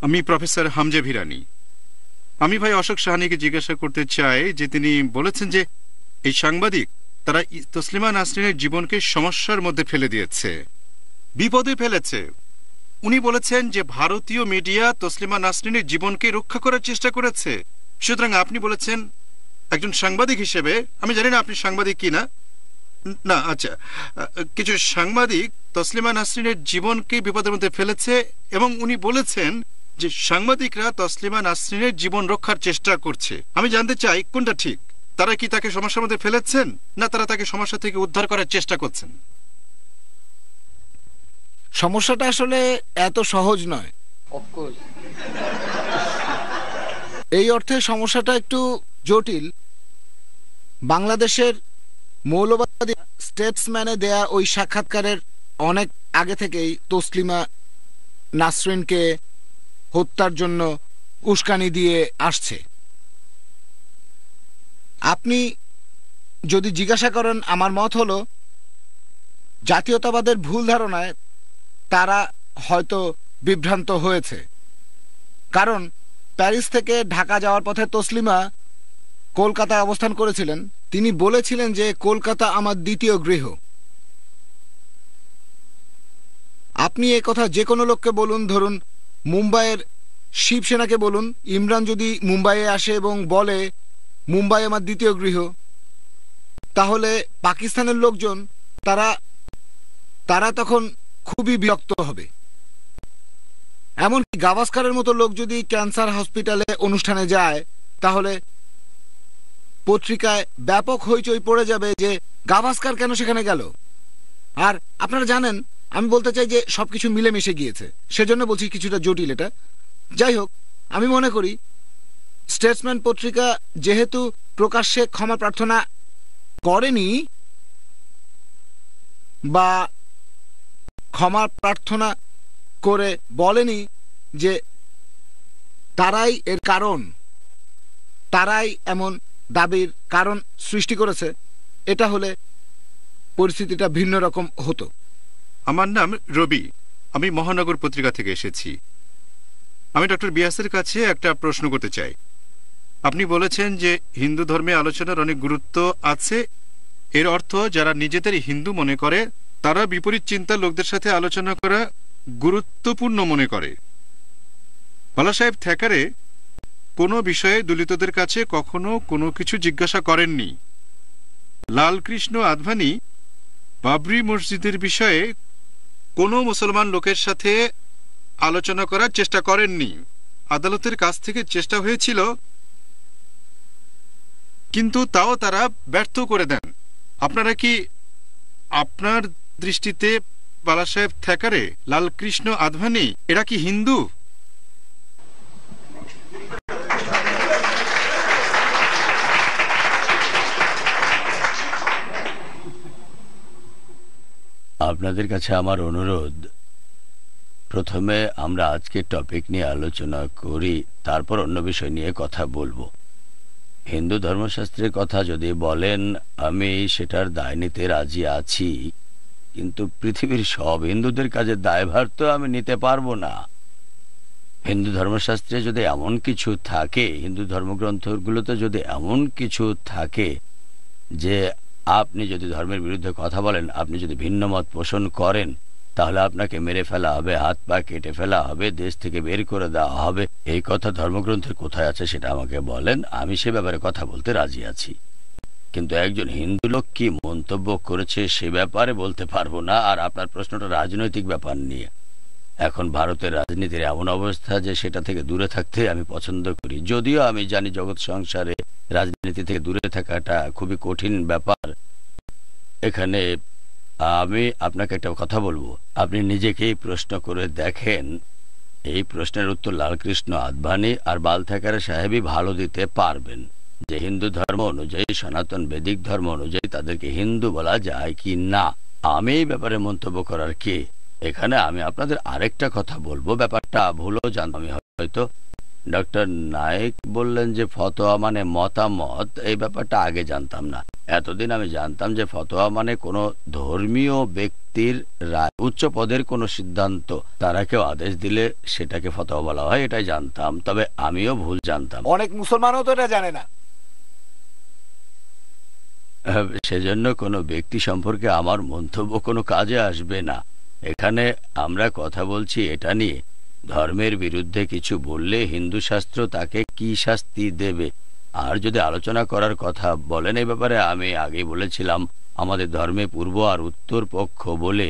Speaker 2: আমি প্রফেসর হামজা ভিরানি। আমি ভাই অশোক সাহানিকে জিজ্ঞাসা করতে চাই যে তিনি বলেছেন যে এই সাংবাদিক তারা তসলিমা নাসরিনের জীবনকে সমস্যার মধ্যে ফেলে দিয়েছে, বিপদে ফেলেছে। উনি বলেছেন যে ভারতীয় মিডিয়া তসলিমা নাসরিনের জীবনকে রক্ষা করার চেষ্টা করেছে। সুতরাং আপনি বলেছেন একজন সাংবাদিক হিসেবে, আমি জানি না আপনি সাংবাদিক কিনা, না আচ্ছা, কিছু সাংবাদিক তসলিমা নাসরিনের জীবনকে বিপদের মধ্যে ফেলেছে এবং উনি বলেছেন যে সাংবাদিকরা তসলিমা নাসরিনের জীবন রক্ষার চেষ্টা করছে। আমি জানতে চাই কোনটা ঠিক, তারা কি তাকে সমস্যার মধ্যে ফেলেছেন না তারা তাকে সমস্যা থেকে উদ্ধার করার চেষ্টা করছেন?
Speaker 4: সমস্যাটা আসলে এত সহজ নয়। এই অর্থে সমস্যাটা একটু জটিল। বাংলাদেশের মৌলবাদী স্টেটসম্যানে দেয়া ওই সাক্ষাৎকারের অনেক আগে থেকেই তসলিমা নাসরিনকে হত্যার জন্য উস্কানি দিয়ে আসছে। আপনি যদি জিজ্ঞাসা করেন, আমার মত হলো জাতীয়তাবাদের ভুল ধারণায় তারা হয়তো বিভ্রান্ত হয়েছে। কারণ প্যারিস থেকে ঢাকা যাওয়ার পথে তসলিমা কলকাতায় অবস্থান করেছিলেন। তিনি বলেছিলেন যে কলকাতা আমার দ্বিতীয় গৃহ। আপনি এ কথা যে কোনো লোককে বলুন, ধরুন মুম্বাইয়ের শিবসেনাকে বলুন, ইমরান যদি মুম্বাইয়ে আসে এবং বলে মুম্বাই আমার দ্বিতীয় গৃহ, তাহলে পাকিস্তানের লোকজন তারা তখন খুবই বিরক্ত হবে। এমনকি গাভাস্কারের মতো লোক যদি ক্যান্সার হসপিটালে অনুষ্ঠানে যায়, তাহলে পত্রিকায় ব্যাপক হইচই পড়ে যাবে যে গাভাস্কার কেন সেখানে গেল। আর আপনারা জানেন, আমি বলতে চাই যে সবকিছু মিলেমিশে গিয়েছে, সেজন্য বলছি কিছুটা জটিল এটা। যাই হোক, আমি মনে করি স্টেটসম্যান পত্রিকা যেহেতু প্রকাশ্যে ক্ষমা প্রার্থনা করেনি,
Speaker 7: বা ক্ষমা প্রার্থনা করে বলেনি যে তারাই এর কারণ, তারাই এমন দাবির কারণ সৃষ্টি করেছে, এটা হলে পরিস্থিতিটা ভিন্ন রকম হতো।
Speaker 2: আমার নাম রবি, আমি মহানগর পত্রিকা থেকে এসেছি। আমি ডক্টর বিয়াসের কাছে একটা প্রশ্ন করতে চাই। আপনি বলেছেন যে হিন্দু ধর্মে আলোচনার অনেক গুরুত্ব আছে, এর অর্থ যারা নিজেদের হিন্দু মনে করে তারা বিপরীত চিন্তার লোকদের সাথে আলোচনা করা গুরুত্বপূর্ণ মনে করে। বালা সাহেব থ্যাকারে কোনো বিষয়ে দলিতদের কাছে কখনো কোনো কিছু জিজ্ঞাসা করেননি। লালকৃষ্ণ আদভানি বাবরি মসজিদের বিষয়ে কোনো মুসলমান লোকের সাথে আলোচনা করার চেষ্টা করেননি। আদালতের কাছ থেকে চেষ্টা হয়েছিল, কিন্তু তাও তারা ব্যর্থ করে দেন। আপনারা কি আপনার দৃষ্টিতে বালা সাহেব থ্যাকারে, লালকৃষ্ণ আদভানি এরা কি হিন্দু?
Speaker 5: আপনাদের কাছে আমার অনুরোধ, প্রথমে আমরা আজকে টপিক নিয়ে আলোচনা করি, তারপর অন্য বিষয় নিয়ে কথা বলবো। হিন্দু ধর্মশাস্ত্রের কথা যদি বলেন আমি সেটার দায় নিতে রাজি আছি, কিন্তু পৃথিবীর সব হিন্দুদের কাজে দায়ভার তো আমি নিতে পারবো না। হিন্দু ধর্মশাস্ত্রে যদি এমন কিছু থাকে, হিন্দু ধর্মগ্রন্থগুলোতে যদি এমন কিছু থাকে যে আপনি যদি ধর্মের বিরুদ্ধে কথা বলেন, আপনি যদি ভিন্ন মত পোষণ করেন, তাহলে আপনাকে মেরে ফেলা হবে, হাত পা কেটে ফেলা হবে, দেশ থেকে বের করে দেওয়া হবে। এই কথা ধর্মগ্রন্থের কোথায় আছে সেটা আমাকে বলেন, আমি সে ব্যাপারে কথা বলতে রাজি আছি। কিন্তু একজন হিন্দু লোক কি মন্তব্য করেছে সে ব্যাপারে বলতে পারবো না। আর আপনার প্রশ্নটা রাজনৈতিক ব্যাপার নিয়ে। এখন ভারতের রাজনীতির এমন অবস্থা যে সেটা থেকে দূরে থাকতে আমি পছন্দ করি, যদিও আমি জানি জগৎ সংসারে রাজনীতি থেকে দূরে থাকাটা খুবই কঠিন ব্যাপার। এখানে আমি আপনাকে একটা কথা বলবো, আপনি নিজেকেই প্রশ্ন করে দেখেন। এই প্রশ্নের উত্তর লালকৃষ্ণ আদভানি আর বাল থ্যাকারে সাহেবই ভালো দিতে পারবেন, যে হিন্দু ধর্ম অনুযায়ী, সনাতন বেদিক ধর্ম অনুযায়ী তাদেরকে হিন্দু বলা যায় কি না। আমি এই ব্যাপারে মন্তব্য করার কে? এখানে আমি আপনাদের আরেকটা কথা বলবো, ব্যাপারটা ভুলও জানতাম আমি হয়তো। ডক্টর নায়েক বললেন যে ফতোয়া মানে মতামত, এই ব্যাপারটা আগে জানতাম না। এতদিন আমি জানতাম যে ফতোয়া মানে কোনো ধর্মীয় ব্যক্তির রায়, উচ্চ পদের কোনো সিদ্ধান্ত, তারা কেউ আদেশ দিলে সেটাকে ফতোয়া বলা হয়, এটাই জানতাম। তবে আমিও ভুল জানতাম,
Speaker 7: অনেক মুসলমানও তো এটা জানে না।
Speaker 5: সেজন্য কোনো ব্যক্তি সম্পর্কে আমার মন্তব্য কোনো কাজে আসবে না। এখানে আমরা কথা বলছি এটা নিয়ে, ধর্মের বিরুদ্ধে কিছু বললে হিন্দু শাস্ত্র তাকে কি শাস্তি দেবে। আর যদি আলোচনা করার কথা বলেন এই ব্যাপারে, আমি আগেই বলেছিলাম আমাদের ধর্মে পূর্ব আর উত্তর পক্ষ বলে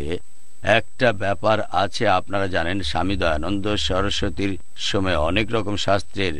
Speaker 5: একটা ব্যাপার আছে। আপনারা জানেন স্বামী দয়ানন্দ সরস্বতীর সময় অনেক রকম শাস্ত্রের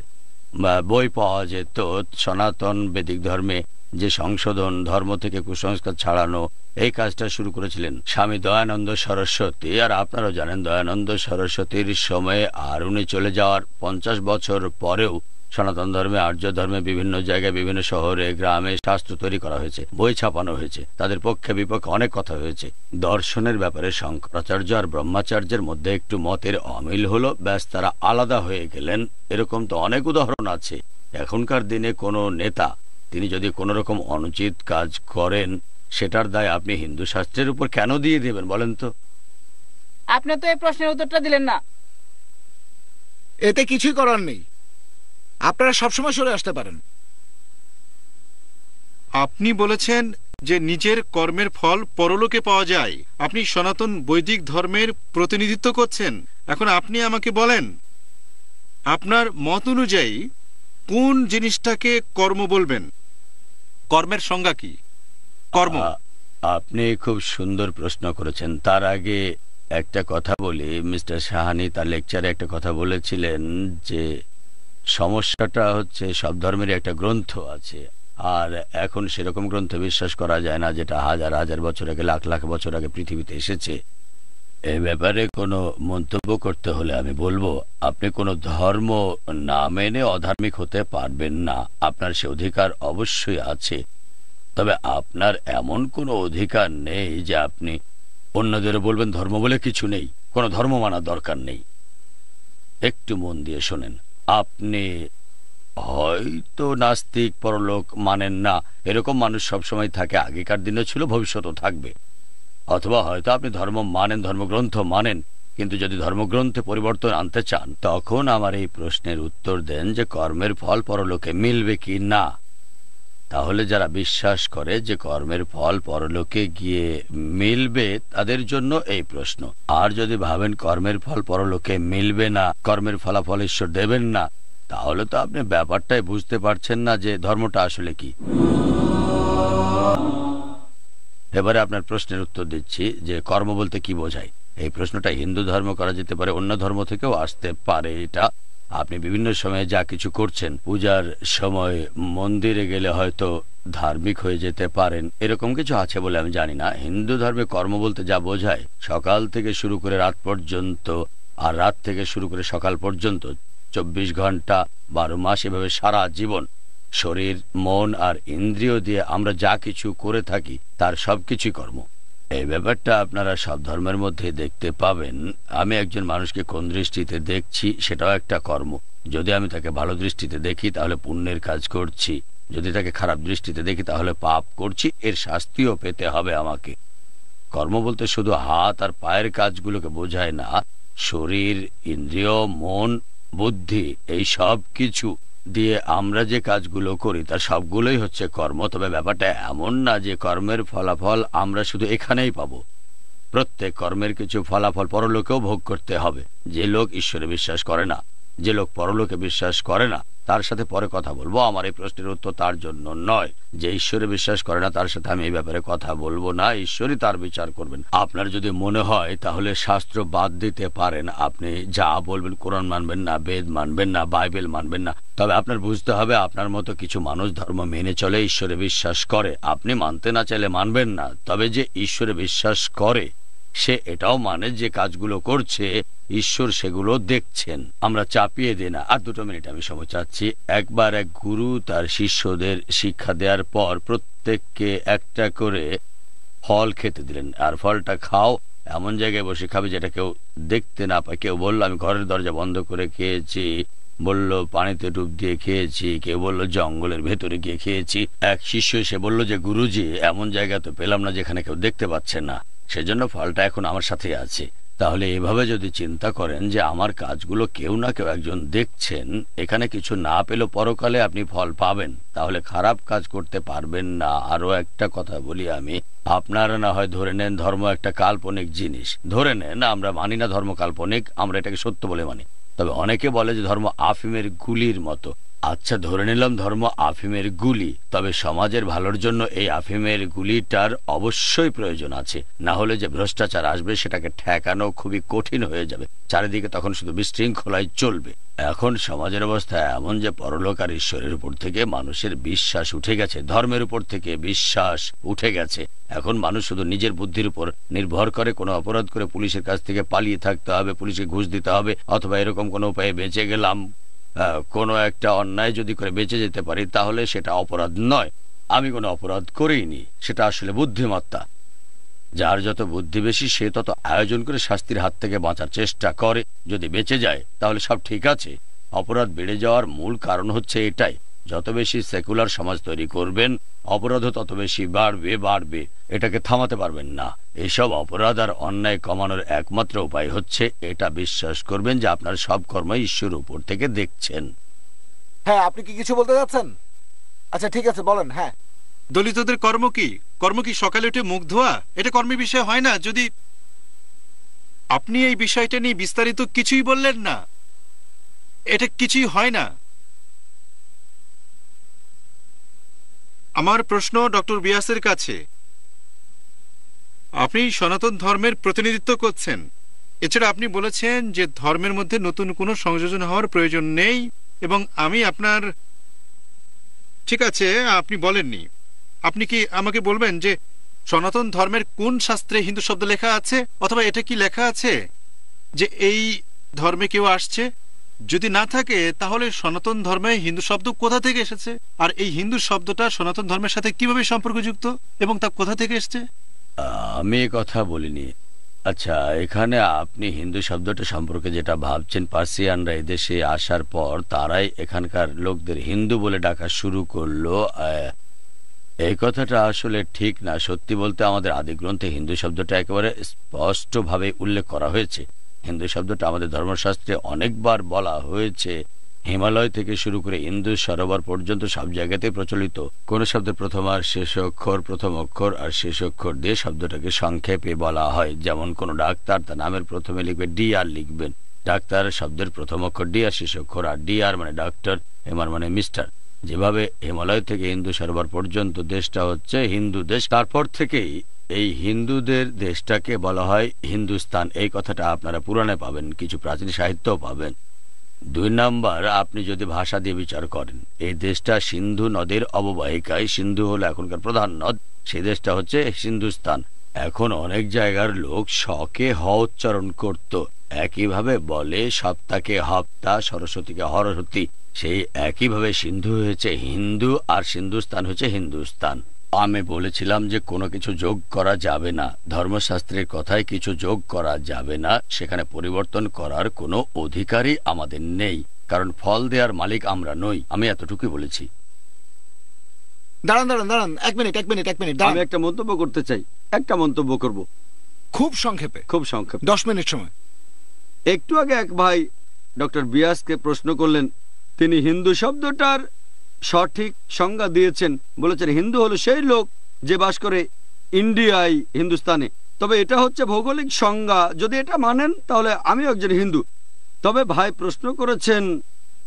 Speaker 5: বই পাওয়া যেত। সনাতন বেদিক ধর্মে যে সংশোধন, ধর্ম থেকে কুসংস্কার ছাড়ানো, এই কাজটা শুরু করেছিলেন স্বামী দয়ানন্দ সরস্বতী। আর আপনারাও জানেন দয়ানন্দ সরস্বতীর সময়ে আর উনি চলে যাওয়ার 50 বছর পরেও সনাতন ধর্মে, আর্য ধর্মে বিভিন্ন জায়গায়, বিভিন্ন শহরে, গ্রামে শাস্ত্র তৈরি করা হয়েছে, বই ছাপানো হয়েছে, তাদের পক্ষে বিপক্ষে অনেক কথা হয়েছে। দর্শনের ব্যাপারে শঙ্করাচার্য আর ব্রহ্মাচার্যের মধ্যে একটু মতের অমিল হলো, ব্যাস তারা আলাদা হয়ে গেলেন। এরকম তো অনেক উদাহরণ আছে। এখনকার দিনে কোনো নেতা তিনি যদি কোনো রকম অনুচিত কাজ করেন, সেটার দায় আপনি হিন্দু শাস্ত্রের উপর কেন দিয়ে দেবেন বলেন তো?
Speaker 8: আপনি তো এই প্রশ্নের উত্তরটা দিলেন না।
Speaker 7: এতে কিছুই করার নেই, আপনারা সবসময় সরে আসতে পারেন।
Speaker 2: আপনি বলেছেন যে নিজের কর্মের ফল পরলোকে পাওয়া যায়। আপনি সনাতন বৈদিক ধর্মের প্রতিনিধিত্ব করছেন। এখন আপনি আমাকে বলেন আপনার মত অনুযায়ী কোন জিনিসটাকে কর্ম বলবেন? কর্মের সংজ্ঞা কি? কর্ম।
Speaker 5: আপনি খুব সুন্দর প্রশ্ন করেছেন। তার আগে একটা কথা বলি, মিস্টার সাহানি তার লেকচারে একটা কথা বলেছিলেন যে সমস্যাটা হচ্ছে সব ধর্মেরই একটা গ্রন্থ আছে, আর এখন সেরকম গ্রন্থ বিশ্বাস করা যায় না যেটা হাজার হাজার বছর আগে, লাখ লাখ বছর আগে পৃথিবীতে এসেছে। এই ব্যাপারে কোনো মন্তব্য করতে হলে আমি বলবো আপনি কোনো ধর্ম না মেনে অধার্মিক হতে পারবেন না। আপনার সে অধিকার অবশ্যই আছে, তবে আপনার এমন কোনো অধিকার নেই যে আপনি অন্যদেরও বলবেন ধর্ম বলে কিছু নেই, কোনো ধর্ম মানার দরকার নেই। একটু মন দিয়ে শোনেন, আপনি হয়তো নাস্তিক, পরলোক মানেন না, এরকম মানুষ সবসময় থাকে, আগেকার দিনেও ছিল, ভবিষ্যতেও থাকবে। অথবা হয়তো আপনি ধর্ম মানেন, ধর্মগ্রন্থ মানেন, কিন্তু যদি ধর্মগ্রন্থে পরিবর্তন আনতে চান তখন আমার এই প্রশ্নের উত্তর দেন যে কর্মের ফল পরলোকে মিলবে কি না। তাহলে যারা বিশ্বাস করে যে কর্মের ফল পরলোকে গিয়ে মিলবে তাদের জন্য এই প্রশ্ন। আর যদি ভাবেন কর্মের ফল পরলোকে মিলবে না, কর্মের ফলাফল ঈশ্বর দেবেন না, তাহলে তো আপনি ব্যাপারটাই বুঝতে পারছেন না যে ধর্মটা আসলে কি। এবারে আপনার প্রশ্নের উত্তর দিচ্ছি যে কর্ম বলতে কি বোঝায়। এই প্রশ্নটা হিন্দু ধর্ম করা যেতে পারে, অন্য ধর্ম থেকেও আসতে পারে। এটা আপনি বিভিন্ন সময়ে যা কিছু করছেন, পূজার সময় মন্দিরে গেলে হয়তো ধার্মিক হয়ে যেতে পারেন, এরকম কিছু আছে বলে আমি জানি না। হিন্দু ধর্মে কর্ম বলতে যা বোঝায়, সকাল থেকে শুরু করে রাত পর্যন্ত, আর রাত থেকে শুরু করে সকাল পর্যন্ত 24 ঘন্টা 12 মাস, এভাবে সারা জীবন শরীর, মন আর ইন্দ্রিয় দিয়ে আমরা যা কিছু করে থাকি তার সবকিছুই কর্ম। এই ব্যাপারটা আপনারা সব ধর্মের মধ্যে দেখতে পাবেন। আমি একজন মানুষকে কোন দৃষ্টিতে দেখছি সেটাও একটা কর্ম। যদি আমি তাকে ভালো দৃষ্টিতে দেখি তাহলে পুণ্যের কাজ করছি, যদি তাকে খারাপ দৃষ্টিতে দেখি তাহলে পাপ করছি, এর শাস্তিও পেতে হবে আমাকে। কর্ম বলতে শুধু হাত আর পায়ের কাজগুলোকে বোঝায় না, শরীর, ইন্দ্রিয়, মন, বুদ্ধি, এই সব কিছু দিয়ে আমরা যে কাজগুলো করি তার সবগুলোই হচ্ছে কর্ম। তবে ব্যাপারটা এমন না যে কর্মের ফলাফল আমরা শুধু এখানেই পাবো। প্রত্যেক কর্মের কিছু ফলাফল পরলোকেও ভোগ করতে হবে। যে লোক ঈশ্বরে বিশ্বাস করে না, যে লোক পরলোকে বিশ্বাস করে না, তার সাথে পরে কথা বলবো। আমার এই প্রশ্নের উত্তর তার জন্য নয়। যে ঈশ্বরে বিশ্বাস করে না তার সাথে আমি এই ব্যাপারে কথা বলবো না, ঈশ্বরই তার বিচার করবেন। আপনার যদি মনে হয় তাহলে শাস্ত্র বাদ দিতে পারেন, আপনি যা বলবেন, কোরআন মানবেন না, বেদ মানবেন না, বাইবেল মানবেন না। তবে আপনার বুঝতে হবে আপনার মতো কিছু মানুষ ধর্ম মেনে চলে, ঈশ্বরে বিশ্বাস করে। আপনি মানতে না চাইলে মানবেন না, তবে যে ঈশ্বরে বিশ্বাস করে সে এটাও মানে যে কাজগুলো করছে ঈশ্বর সেগুলো দেখছেন। আমরা চাপিয়ে দিই না। আর 2 মিনিট আমি সময় চাচ্ছি। একবার এক গুরু তার শিষ্যদের শিক্ষা দেওয়ার পর প্রত্যেককে একটা করে ফল খেতে দিলেন, আর ফলটা খাও, এমন জায়গায় বসে খাবে যেটা কেউ দেখতে না পায়। কেউ বলল আমি ঘরের দরজা বন্ধ করে খেয়েছি, বলল পানিতে ডুব দিয়ে খেয়েছি, কেউ বলল জঙ্গলের ভেতরে গিয়ে খেয়েছি। এক শিষ্য এসে বলল যে গুরুজি, এমন জায়গা তো পেলাম না যেখানে কেউ দেখতে পাচ্ছে না, সেজন্য ফলটা এখন আমার সাথে আছে। তাহলে এভাবে যদি চিন্তা করেন যে আমার কাজগুলো কেউ না কেউ একজন দেখছেন, এখানে কিছু না পেলেও পরকালে আপনি ফল পাবেন, তাহলে খারাপ কাজ করতে পারবেন না। আরো একটা কথা বলি আমি, আপনারা না হয় ধরে নেন ধর্ম একটা কাল্পনিক জিনিস, ধরে নেন, আমরা মানি না ধর্ম কাল্পনিক, আমরা এটাকে সত্য বলে মানি। তবে অনেকে বলে যে ধর্ম আফিমের গুলির মতো। আচ্ছা, ধরে নিলাম ধর্ম আফিমের গুলি, তবে সমাজের ভালোর জন্য এই আফিমের গুলিটার অবশ্যই প্রয়োজন আছে, না হলে যে ভ্রষ্টাচার আসবে সেটাকে ঠেকানো খুবই কঠিন হয়ে যাবে। চারিদিকে তখন শুধু বিশৃঙ্খলাই চলবে। এখন সমাজের অবস্থা এমন যে পরলোক আর ঈশ্বরের উপর থেকে মানুষের বিশ্বাস উঠে গেছে, ধর্মের উপর থেকে বিশ্বাস উঠে গেছে। এখন মানুষ শুধু নিজের বুদ্ধির উপর নির্ভর করে। কোনো অপরাধ করে পুলিশের কাছ থেকে পালিয়ে থাকতে হবে, পুলিশকে ঘুষ দিতে হবে, অথবা এরকম কোনো উপায়ে বেঁচে গেলাম, কোনো একটা অন্যায় যদি করে বেঁচে যেতে পারি তাহলে সেটা অপরাধ নয়। আমি কোনো অপরাধ করিনি, সেটা আসলে বুদ্ধিমত্তা। যার যত বুদ্ধি বেশি সে তত আয়োজন করে শাস্তির হাত থেকে বাঁচার চেষ্টা করে। যদি বেঁচে যায় তাহলে সব ঠিক আছে। অপরাধ বেড়ে যাওয়ার মূল কারণ হচ্ছে এটাই, যত বেশি সেকুলার সমাজ তৈরি করবেন অপরাধও তত বেশি বাড়বে। এটাকে থামাতে পারবেন না। এসব অপরাধ আর অন্যায় কমানোর একমাত্র উপায় হচ্ছে এটা বিশ্বাস করবেন যে আপনার সব কর্ম ঈশ্বর উপর থেকে দেখছেন।
Speaker 7: হ্যাঁ, আপনি কি কিছু বলতে যাচ্ছেন? আচ্ছা ঠিক আছে, বলেন। হ্যাঁ,
Speaker 2: দলিতদের কর্ম কি? কর্ম কি সকালে উঠে মুখ ধোয়া? এটা কর্মের বিষয় হয় না। যদি আপনি এই বিষয়টা নিয়ে বিস্তারিত কিছুই বললেন না, এটা কিছুই হয় না। আমার প্রশ্ন ডক্টর বিয়াসের কাছে, আপনি সনাতন ধর্মের প্রতিনিধিত্ব করছেন, এছাড়া আপনি বলেছেন যে ধর্মের মধ্যে নতুন কোনো সংযোজন হওয়ার প্রয়োজন নেই, এবং আমি আপনার, ঠিক আছে আপনি বলেননি, আপনি কি আমাকে বলবেন যে সনাতন ধর্মের কোন শাস্ত্রে হিন্দু শব্দ লেখা আছে, অথবা এটা কি লেখা আছে যে এই ধর্মে কেউ আসছে? যদি না থাকে তাহলে সনাতন ধর্মে হিন্দু শব্দ কোথা থেকে এসেছে, আর এই হিন্দু শব্দটা সনাতন ধর্মের সাথে কিভাবে সম্পর্কযুক্ত এবং তা কোথা থেকে এসছে?
Speaker 5: আমি কথা বলিনি। আচ্ছা, এখানে আপনি হিন্দু শব্দটা সম্পর্কে যেটা ভাবছেন, পার্সিয়ানরা এদেশে আসার পর তারাই এখানকার লোকদের হিন্দু বলে ডাকা শুরু করলো, এই কথাটা আসলে ঠিক না। সত্যি বলতে আমাদের আদি গ্রন্থে হিন্দু শব্দটা একেবারে স্পষ্টভাবে উল্লেখ করা হয়েছে। হিন্দু শব্দটা আমাদের ধর্মশাস্ত্রে অনেকবার বলা হয়েছে। হিমালয় থেকে শুরু করে ইন্দুস সরোবর পর্যন্ত সব জায়গাতে প্রচলিত। কোন শব্দের প্রথম আর শেষ অক্ষর, প্রথম অক্ষর আর শেষ অক্ষর দিয়ে শব্দটাকে সংক্ষেপে বলা হয়। যেমন কোন ডাক্তার তার নামের প্রথমে লিখবে ডি আর লিখবেন। ডাক্তার শব্দের প্রথম অক্ষর ডি আর শেষ অক্ষর আর, ডি আর মানে ডাক্তার, এম আর মানে মিস্টার। যেভাবে হিমালয় থেকে ইন্দু সরোবর পর্যন্ত দেশটা হচ্ছে হিন্দু দেশ, তারপর থেকেই এই হিন্দুদের দেশটাকে বলা হয় হিন্দুস্তান। এই কথাটা আপনারা পুরাণে পাবেন, কিছু প্রাচীন সাহিত্যও পাবেন। 2 নাম্বার, আপনি যদি ভাষা দিয়ে বিচার করেন, এই দেশটা সিন্ধু নদের অববাহিকায়, সিন্ধু হলো এখনকার প্রধান নদ, সেই দেশটা হচ্ছে হিন্দুস্তান। এখন অনেক জায়গার লোক শকে হ উচ্চারণ করত, একইভাবে বলে সপ্তাহকে হপ্তা, সরস্বতীকে হরস্বতী। সেই একইভাবে সিন্ধু হয়েছে হিন্দু আর সিন্ধুস্তান হচ্ছে হিন্দুস্তান। আমি বলেছিলাম যে কোনো কিছু যোগ করা যাবে না, ধর্মশাস্ত্রের কথায় কিছু যোগ করা যাবে না, সেখানে পরিবর্তন করার কোনো অধিকারই আমাদের নেই, কারণ ফল দেওয়ার মালিক আমরা নই। আমি এতটুকুই বলেছি।
Speaker 7: দাঁড়ান দাঁড়ান দাঁড়ান, এক মিনিট।
Speaker 3: আমি একটা মন্তব্য করতে চাই, একটা মন্তব্য করব,
Speaker 7: খুব সংক্ষেপে। 10 মিনিট সময়।
Speaker 3: একটু আগে এক ভাই ডক্টর বিয়াসকে প্রশ্ন করলেন, তিনি হিন্দু শব্দটার সঠিক সংজ্ঞা দিয়েছেন, বলেছেন হিন্দু হলো সেই লোক যে বাস করে ইন্ডিয়ায়, হিন্দুস্তানে। তবে এটা হচ্ছে ভৌগোলিক সংজ্ঞা, যদি এটা মানেন তাহলে আমিও একজন হিন্দু। তবে ভাই প্রশ্ন করেছেন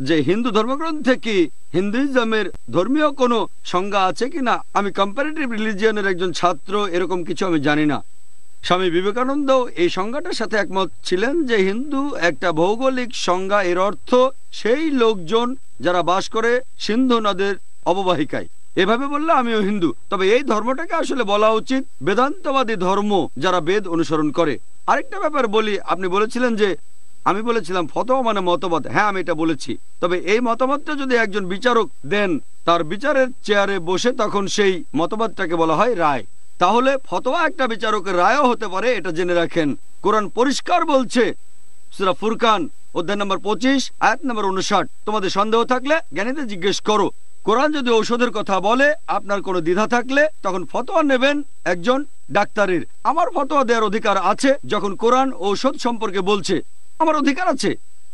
Speaker 3: যে হিন্দু ধর্মগ্রন্থে কি হিন্দুইজমের ধর্মীয় কোনো সংজ্ঞা আছে কিনা। আমি কম্পারেটিভ রিলিজিয়নের একজন ছাত্র, এরকম কিছু আমি জানি না। স্বামী বিবেকানন্দ এই সংজ্ঞাটার সাথে একমত ছিলেন যে হিন্দু একটা ভৌগোলিক সংজ্ঞা, এর অর্থ সেই লোকজন যারা বাস করে সিন্ধু নদের অববাহিকায়। এভাবে বললে আমিও হিন্দু। তবে এই ধর্মটাকে আসলে বলা উচিত বেদান্তবাদী ধর্ম, যারা বেদ অনুসরণ করে। আরেকটা ব্যাপার বলি, আপনি বলেছিলেন যে আমি বলেছিলাম ফতোয়া মানে মতবাদ। হ্যাঁ, আমি এটা বলেছি। তবে এই মতবাদটা যদি একজন বিচারক দেন তার বিচারের চেয়ারে বসে, তখন সেই মতবাদটাকে বলা হয় রায়। তাহলে ফতোয়া একটা বিচারকের রায়ও হতে পারে, এটা জেনে রাখেন। কোরআন পরিষ্কার বলছে, সূরা ফুরকান অধ্যায় নম্বর 25 আয়াত নম্বর 59, তোমাদের সন্দেহ থাকলে জ্ঞানীদের জিজ্ঞেস করো। কোরআন যদি ঔষধের কথা বলে, আপনার কোনো দ্বিধা থাকলে তখন ফতোয়া নেবেন একজন ডাক্তারের। আমার ফতোয়া দেওয়ার অধিকার আছে, যখন কোরআন ঔষধ সম্পর্কে বলছে আমার অধিকার আছে,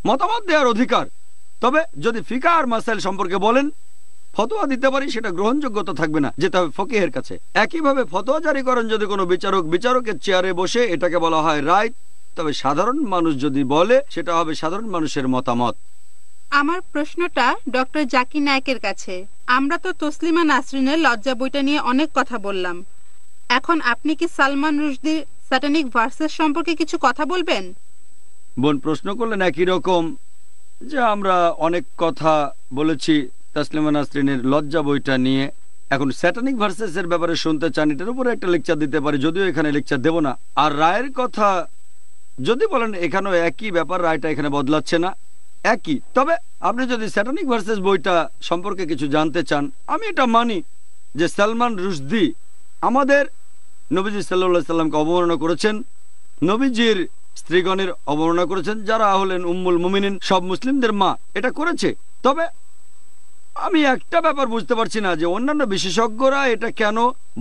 Speaker 3: মতামত দেওয়ার অধিকার। তবে যদি ফিকা আর মাসাইল সম্পর্কে বলেন, ফতোয়া দিতে পারি, সেটা গ্রহণযোগ্যতা থাকবে না, যেতে হবে ফকিহের কাছে। একইভাবে ফতোয়া জারি করেন যদি কোনো বিচারক, বিচারকের চেয়ারে বসে, এটাকে বলা হয় রায়। তবে সাধারণ মানুষ যদি বলে, সেটা হবে সাধারণ মানুষের মতামত।
Speaker 9: আমার প্রশ্নটা ডক্টর জাকির নায়েকের কাছে। আমরা তো তসলিমা নাসরিনের লজ্জা বইটা নিয়ে অনেক কথা বললাম, এখন আপনি কি সালমান রুশদির স্যাটানিক ভার্সেস সম্পর্কে কিছু কথা বলবেন?
Speaker 3: বোন প্রশ্ন করলেন একই রকম, যে আমরা অনেক কথা বলেছি তসলিমা নাসরিনের লজ্জা বইটা নিয়ে। এখন স্যাটানিক ভার্সেস এর ব্যাপারে শুনতে চান, এটার উপরে একটা লেকচার দিতে পারি, যদিও এখানে লেকচার দেব না। আর রায়ের কথা যদি বলেন, এখানেও একই ব্যাপার, রায়টা এখানে বদলাচ্ছে না, একই। তবে আপনি যদি স্যাটানিক ভার্সেস বইটা সম্পর্কে কিছু জানতে চান, আমি এটা মানি যে সালমান রুশদি আমাদের নবীজি সাল্লাল্লাহু আলাইহি সাল্লামকে অবমাননা করেছেন, নবীজির স্ত্রীগণের অবমাননা করেছেন, যারা হলেন উম্মুল মুমিনিন, সব মুসলিমদের মা, এটা করেছে। তবে আমি একটা ব্যাপার বুঝতে পারছি না, যে অন্যান্য বিশেষজ্ঞরা এটা কেন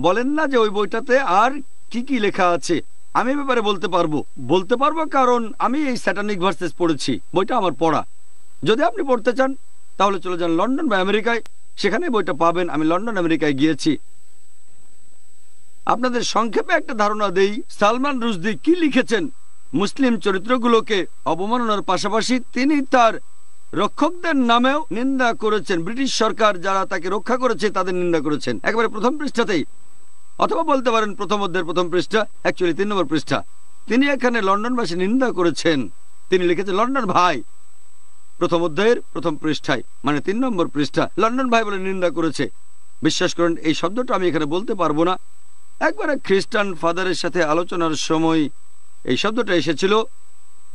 Speaker 3: বলেন না যে ওই বইটাতে আর কি কি লেখা আছে। আমি এ ব্যাপারে বলতে পারবো কারণ আমি এই স্যাটানিক ভার্সেস পড়েছি, বইটা আমার পড়া। যদি আপনি পড়তে চান তাহলে চলে যান লন্ডন বা আমেরিকায়, সেখানে বইটা পাবেন। আমি লন্ডন আমেরিকায় গিয়েছি। আপনাদের সংক্ষেপে একটা ধারণা দেই, সালমান রুশদি কি লিখেছেন। মুসলিম চরিত্রগুলোকে অবমাননার পাশাপাশি তিনি তার রক্ষকদের নামেও নিন্দা করেছেন। ব্রিটিশ সরকার যারা তাকে রক্ষা করেছে তাদের নিন্দা করেছেন, একেবারে প্রথম পৃষ্ঠাতেই, অথবা বলতে পারেন প্রথম অধ্যায়ের প্রথম পৃষ্ঠা, অ্যাকচুয়ালি 3 নম্বর পৃষ্ঠা। তিনি এখানে লন্ডনবাসী নিন্দা করেছেন। তিনি লিখেছেন লন্ডন ভাই, প্রথম অধ্যায়ের প্রথম পৃষ্ঠায়, মানে 3 নম্বর পৃষ্ঠা, লন্ডন ভাই বলে নিন্দা করেছে। বিশ্বাস করেন এই শব্দটা আমি এখানে বলতে পারবো না। একবার এক খ্রিস্টান ফাদারের সাথে আলোচনার সময় এই শব্দটা এসেছিল।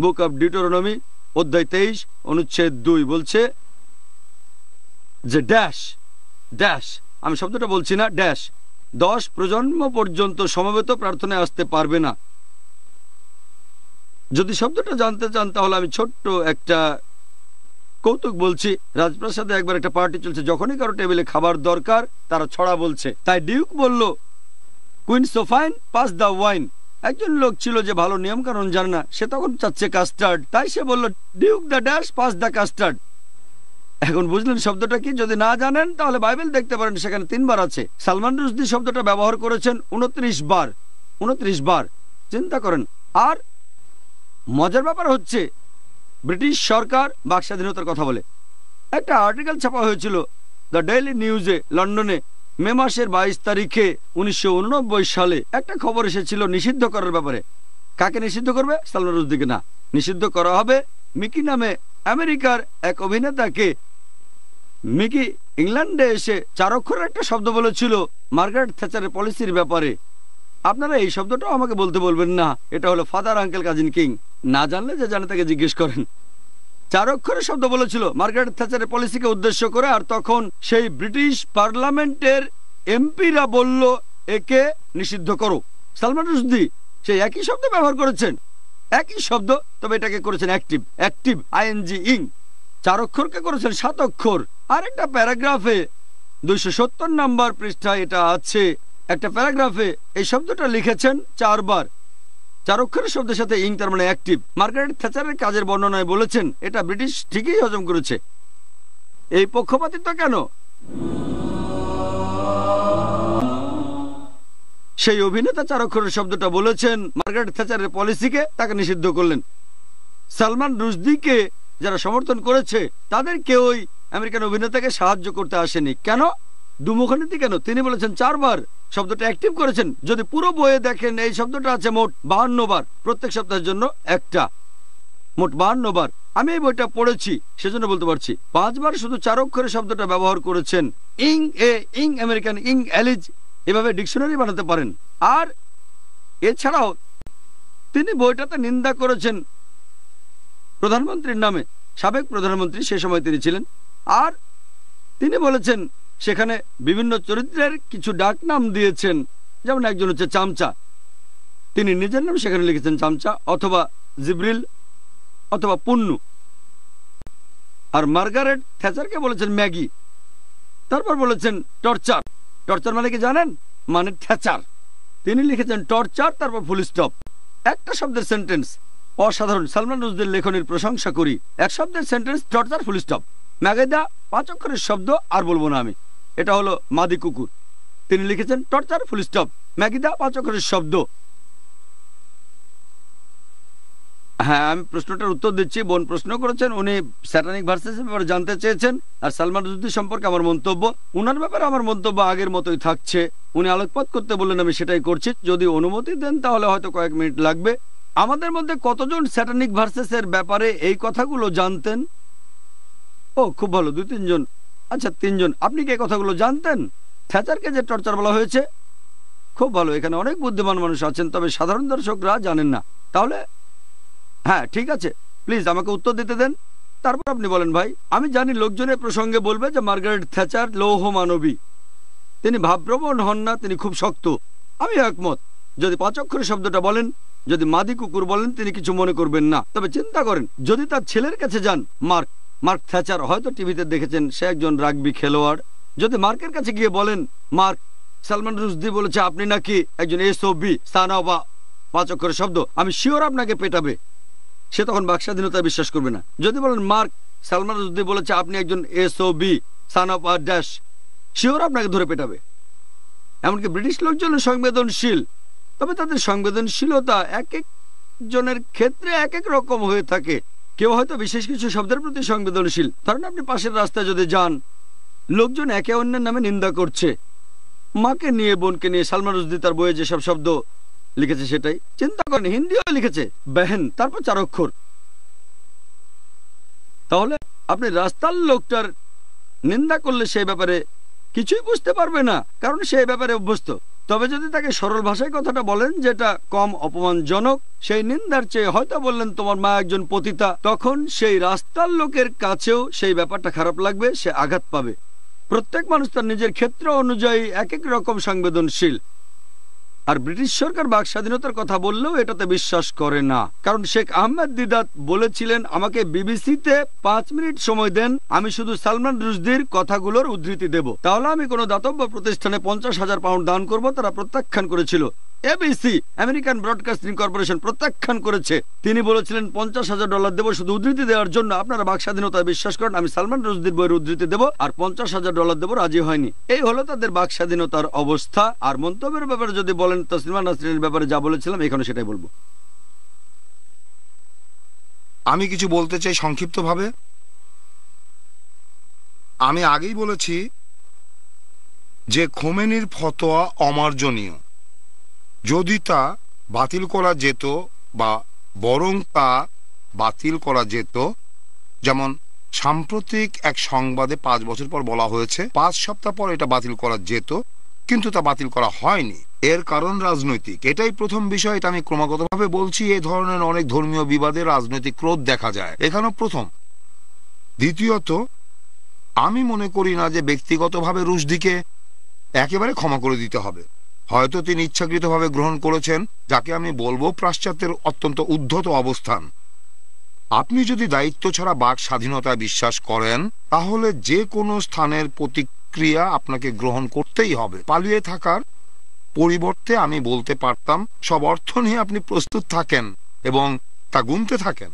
Speaker 3: বুক অব ডিউটেরোনমি অধ্যায় 23 অনুচ্ছেদ 2 বলছে যে ড্যাশ ড্যাশ, আমি শব্দটা বলছি না, ড্যাশ 10 প্রজন্ম পর্যন্ত সমবেত প্রার্থনায় আসতে পারবে না। যদি শব্দটা জানতে চান তাহলে আমি ছোট্ট একটা কৌতুক বলছি। রাজপ্রাসাদে একবার একটা পার্টি চলছে, যখনই কারো টেবিলে খাবার দরকার তারা ছড়া বলছে। তাই ডিউক বলল, queen so fine pass the wine. একজন লোক ছিল যে ভালো নিয়ম কানুন জানে না, সে তখন চাচ্ছে কাস্টার্ড, তাই সে বলল Duke the dash pass the custard. এখন বুঝলেন শব্দটা কি? যদি না জানেন তাহলে বাইবেল দেখতে পারেন, সেখানে 3 বার আছে। সালমান রুশদি শব্দটা ব্যবহার করেছেন 29 বার। 29 বার, চিন্তা করেন। আর মজার ব্যাপার হচ্ছে ব্রিটিশ সরকার বাক স্বাধীনতার কথা বলে। একটা আর্টিকেল ছাপা হয়েছিল দ্য ডেইলি নিউজে লন্ডনে মে মাসের 22 তারিখে 1989 সালে। একটা খবর এসেছিল নিষিদ্ধ করার ব্যাপারে। কাকে নিষিদ্ধ করবে? সালমান রুশদিকে না, নিষিদ্ধ করা হবে মিকি নামে আমেরিকার এক অভিনেতাকে। মিকি ইংল্যান্ডে এসে 4 অক্ষরের একটা শব্দ বলেছিল মার্গারেট থ্যাচারের পলিসির ব্যাপারে। আপনারা এই শব্দটাও আমাকে বলতে বলবেন না, এটা হলো ফাদার আঙ্কেল কাজিন কিং। না জানলে যে জানে তাকে জিজ্ঞেস করেন। 4 অক্ষরের শব্দ বলেছিল মার্গারেট থ্যাচারের পলিসিকে উদ্দেশ্য করে। আর তখন সেই ব্রিটিশ পার্লামেন্টের এমপিরা বলল একে নিষিদ্ধ করো। সালমান রুশদি সেই একই শব্দ ব্যবহার করেছেন, একই শব্দ, তবে এটাকে করেছেন অ্যাক্টিভ। অ্যাক্টিভ আইএনজি ইং। 4 অক্ষরকে করেছেন 7 অক্ষর। আর একটা প্যারাগ্রাফে 270 নম্বর পৃষ্ঠায় এটা আছে। একটা প্যারাগ্রাফে এই শব্দটা লিখেছেন 4 বার। 4 অক্ষরের শব্দের সাথে ইং, তার মানে অ্যাক্টিভ। মার্গারেট থ্যাচারের কাজের বর্ণনায় বলেছেন এটা ব্রিটিশ ঠিকই হজম করেছে। এই পক্ষপাতিত্ব কেন? সেই অভিনেতা 4 অক্ষরের শব্দটা বলেছেন মার্গারেট থ্যাচারের পলিসিকে, তাকে নিষিদ্ধ করলেন। সালমান রুশদিকে যারা সমর্থন করেছে তাদের কেউই আমেরিকান অভিনেতাকে সাহায্য করতে আসেনি। কেন? দুমুখনীতি কেন? তিনি বলেছেন 4 বার শব্দটা অ্যাক্টিভ করেছেন। যদি পুরো বইয়ে দেখেন এই শব্দটা আছে মোট 52 বার, প্রত্যেক সপ্তাহের জন্য একটা, মোট 52 বার। আমি এই বইটা পড়েছি সেজন্য বলতে পারছি। 5 বার শুধু 4 অক্ষরের শব্দটা ব্যবহার করেছেন। ইং এ ইং আমেরিকান ইং এলিজ, এভাবে ডিকশনারি বানাতে পারেন। আর এছাড়াও তিনি বইটাতে নিন্দা করেছেন প্রধানমন্ত্রীর নামে, সাবেক প্রধানমন্ত্রী সে সময় তিনি ছিলেন। আর তিনি বলেছেন সেখানে বিভিন্ন চরিত্রের কিছু ডাক নাম দিয়েছেন, যেমন একজন হচ্ছে চামচা, তিনি নিজের নাম সেখানে লিখেছেন চামচা, অথবা জিব্রিল, অথবা পুন্নু। আর মার্গারেট থ্যাচারকে বলেছেন ম্যাগি। তারপর বলেছেন টর্চার। টর্চার মানে কি জানেন? মানে থ্যাচার। তিনি লিখেছেন টর্চার, তারপর ফুল স্টপ। একটা শব্দের সেন্টেন্স, অসাধারণ। সালমান রুশদির লেখনের প্রশংসা করি। এক শব্দের সেন্টেন্স, টর্চার, ফুল স্টপ। ম্যাগেদা 5 অক্ষরের শব্দ, আর বলবো না আমি, এটা হলো মাদি কুকুর। তিনি লিখেছেন টর্চার, ফুল স্টপ। ম্যাগিদা 5 অক্ষরের শব্দ। হ্যাঁ, আমি প্রশ্নটার উত্তর দিচ্ছি। বোন প্রশ্ন করেছেন, উনি স্যাটানিক ভার্সেসের ব্যাপারে জানতে চেয়েছেন। আর সালমান রুশদি সম্পর্কে আমার মন্তব্য, উনার ব্যাপারে আমার মন্তব্য আগের মতোই থাকছে। উনি আলোকপাত করতে বললেন, আমি সেটাই করছি। যদি অনুমতি দেন তাহলে হয়তো কয়েক মিনিট লাগবে। আমাদের মধ্যে কতজন স্যাটানিক ভার্সেসের ব্যাপারে এই কথাগুলো জানতেন? ও, খুব ভালো, 2-3 জন। আচ্ছা, 3 জন। আপনি কি এই কথাগুলো জানতেন? থ্যাচারকে যে টর্চার বলা হয়েছে? খুব ভালো, এখানে অনেক বুদ্ধিমান মানুষ আছেন, তবে সাধারণ দর্শকরা জানেন না। তাহলে হ্যাঁ, ঠিক আছে, প্লিজ আমাকে উত্তর দিতে দেন, তারপর আপনি বলেন। ভাই, আমি জানি লোকজনের প্রসঙ্গে বলবে যে মার্গারেট থ্যাচার লৌহ মানবী, তিনি ভাবপ্রবণ হন না, তিনি খুব শক্ত। আমি একমত। যদি 5 অক্ষরের শব্দটা বলেন, যদি মাদি কুকুর বলেন, তিনি কিছু মনে করবেন না। তবে চিন্তা করেন, যদি তার ছেলের কাছে যান, মার্ক থ্যাচার, হয়তো টিভিতে দেখেছেন, সে একজন রাগবি খেলোয়াড়। যদি মার্কের কাছে গিয়ে বলেন, মার্ক, সালমান রুশদি বলেছে আপনি নাকি একজন SOB, সানা বা 5 অক্ষরের শব্দ, আমি শিওর আপনাকে পেটাবে। সে তখন বাক স্বাধীনতায় বিশ্বাস করবে না। যদি বলেন, মার্ক, সালমান রুশদি বলেছে আপনি একজন SOB, সানা বা ড্যাশ, শিওর আপনাকে ধরে পেটাবে। এমনকি ব্রিটিশ লোকজন সংবেদনশীল, তবে তাদের সংবেদনশীলতা এক এক জনের ক্ষেত্রে এক এক রকম হয়ে থাকে। কেউ হয়তো বিশেষ কিছু শব্দের প্রতি সংবেদনশীল। ধরেন আপনি পাশের রাস্তায় যদি যান, লোকজন একে অন্যের নামে নিন্দা করছে, মাকে নিয়ে, বোনকে নিয়ে। সালমান রুশদি তার বইয়ে যেসব শব্দ লিখেছে সেটাই। চিন্তা করেন, হিন্দিও লিখেছে, বেহেন, তারপর 4 অক্ষর। তাহলে আপনি রাস্তার লোকটার নিন্দা করলে সেই ব্যাপারে কিছুই বুঝতে পারবে না, কারণ সে ব্যাপারে অভ্যস্ত। তবে যদি তাকে সরল ভাষায় কথাটা বলেন যেটা কম অপমানজনক, সেই নিন্দার চেয়ে হয়তো বললেন তোমার মা একজন পতিতা, তখন সেই রাস্তার লোকের কাছেও সেই ব্যাপারটা খারাপ লাগবে, সে আঘাত পাবে। প্রত্যেক মানুষ তার নিজের ক্ষেত্র অনুযায়ী এক এক রকম সংবেদনশীল। আর ব্রিটিশ সরকার বাক স্বাধীনতার কথা বললেও এটাতে বিশ্বাস করে না, কারণ শেখ আহমেদ দিদাত বলেছিলেন আমাকে বিবিসিতে 5 মিনিট সময় দেন, আমি শুধু সালমান রুশদির কথাগুলোর উদ্ধৃতি দেব, তাহলে আমি কোনো দাতব্য প্রতিষ্ঠানে 50,000 পাউন্ড দান করব। তারা প্রত্যাখ্যান করেছিল। এবিসি, আমেরিকান ব্রডকাস্টিং কর্পোরেশন প্রত্যাখ্যান করেছে। তিনি বলেছিলেন $50,000 দেব শুধু উদ্ধৃতি দেওয়ার জন্য। আপনারা বাক স্বাধীনতায় বিশ্বাস করেন, আমি সালমান রুশদির বইয়ের উদ্ধৃতি দেব আর $50,000 দেব, রাজি হয়নি। এই হলো তাদের বাক স্বাধীনতার অবস্থা। আর মন্তব্যের ব্যাপারে যদি বলেন, তসলিমা নাসরিনের ব্যাপারে যা বলেছিলাম এখানে সেটাই বলবো।
Speaker 10: আমি কিছু বলতে চাই সংক্ষিপ্তভাবে। আমি আগেই বলেছি যে খোমেনির ফতোয়া অমার্জনীয়। যদি তা বাতিল করা যেত বা বরং তা বাতিল করা যেত, যেমন সাম্প্রতিক এক সংবাদে 5 বছর পর বলা হয়েছে 5 সপ্তাহ পর এটা বাতিল করা যেত, কিন্তু তা বাতিল করা হয়নি। এর কারণ রাজনৈতিক। এটাই প্রথম বিষয়। এটা আমি ক্রমাগতভাবে বলছি। এই ধরনের অনেক ধর্মীয় বিবাদে রাজনৈতিক ক্রোধ দেখা যায়, এখানেও প্রথম। দ্বিতীয়ত, আমি মনে করি না যে ব্যক্তিগতভাবে রুশদিকে একেবারে ক্ষমা করে দিতে হবে। হয়তো তিনি ইচ্ছাকৃতভাবে গ্রহণ করেছেন, যাকে আমি বলবো পাশ্চাত্যের অত্যন্ত উদ্ধত অবস্থান। আপনি যদি দায়িত্ব ছাড়া বাক স্বাধীনতায় বিশ্বাস করেন, তাহলে যে কোনো স্থানের প্রতিক্রিয়া আপনাকে গ্রহণ করতেই হবে। পালিয়ে থাকার পরিবর্তে আমি বলতে পারতাম সব অর্থ নিয়ে আপনি প্রস্তুত থাকেন এবং তা গুনতে থাকেন।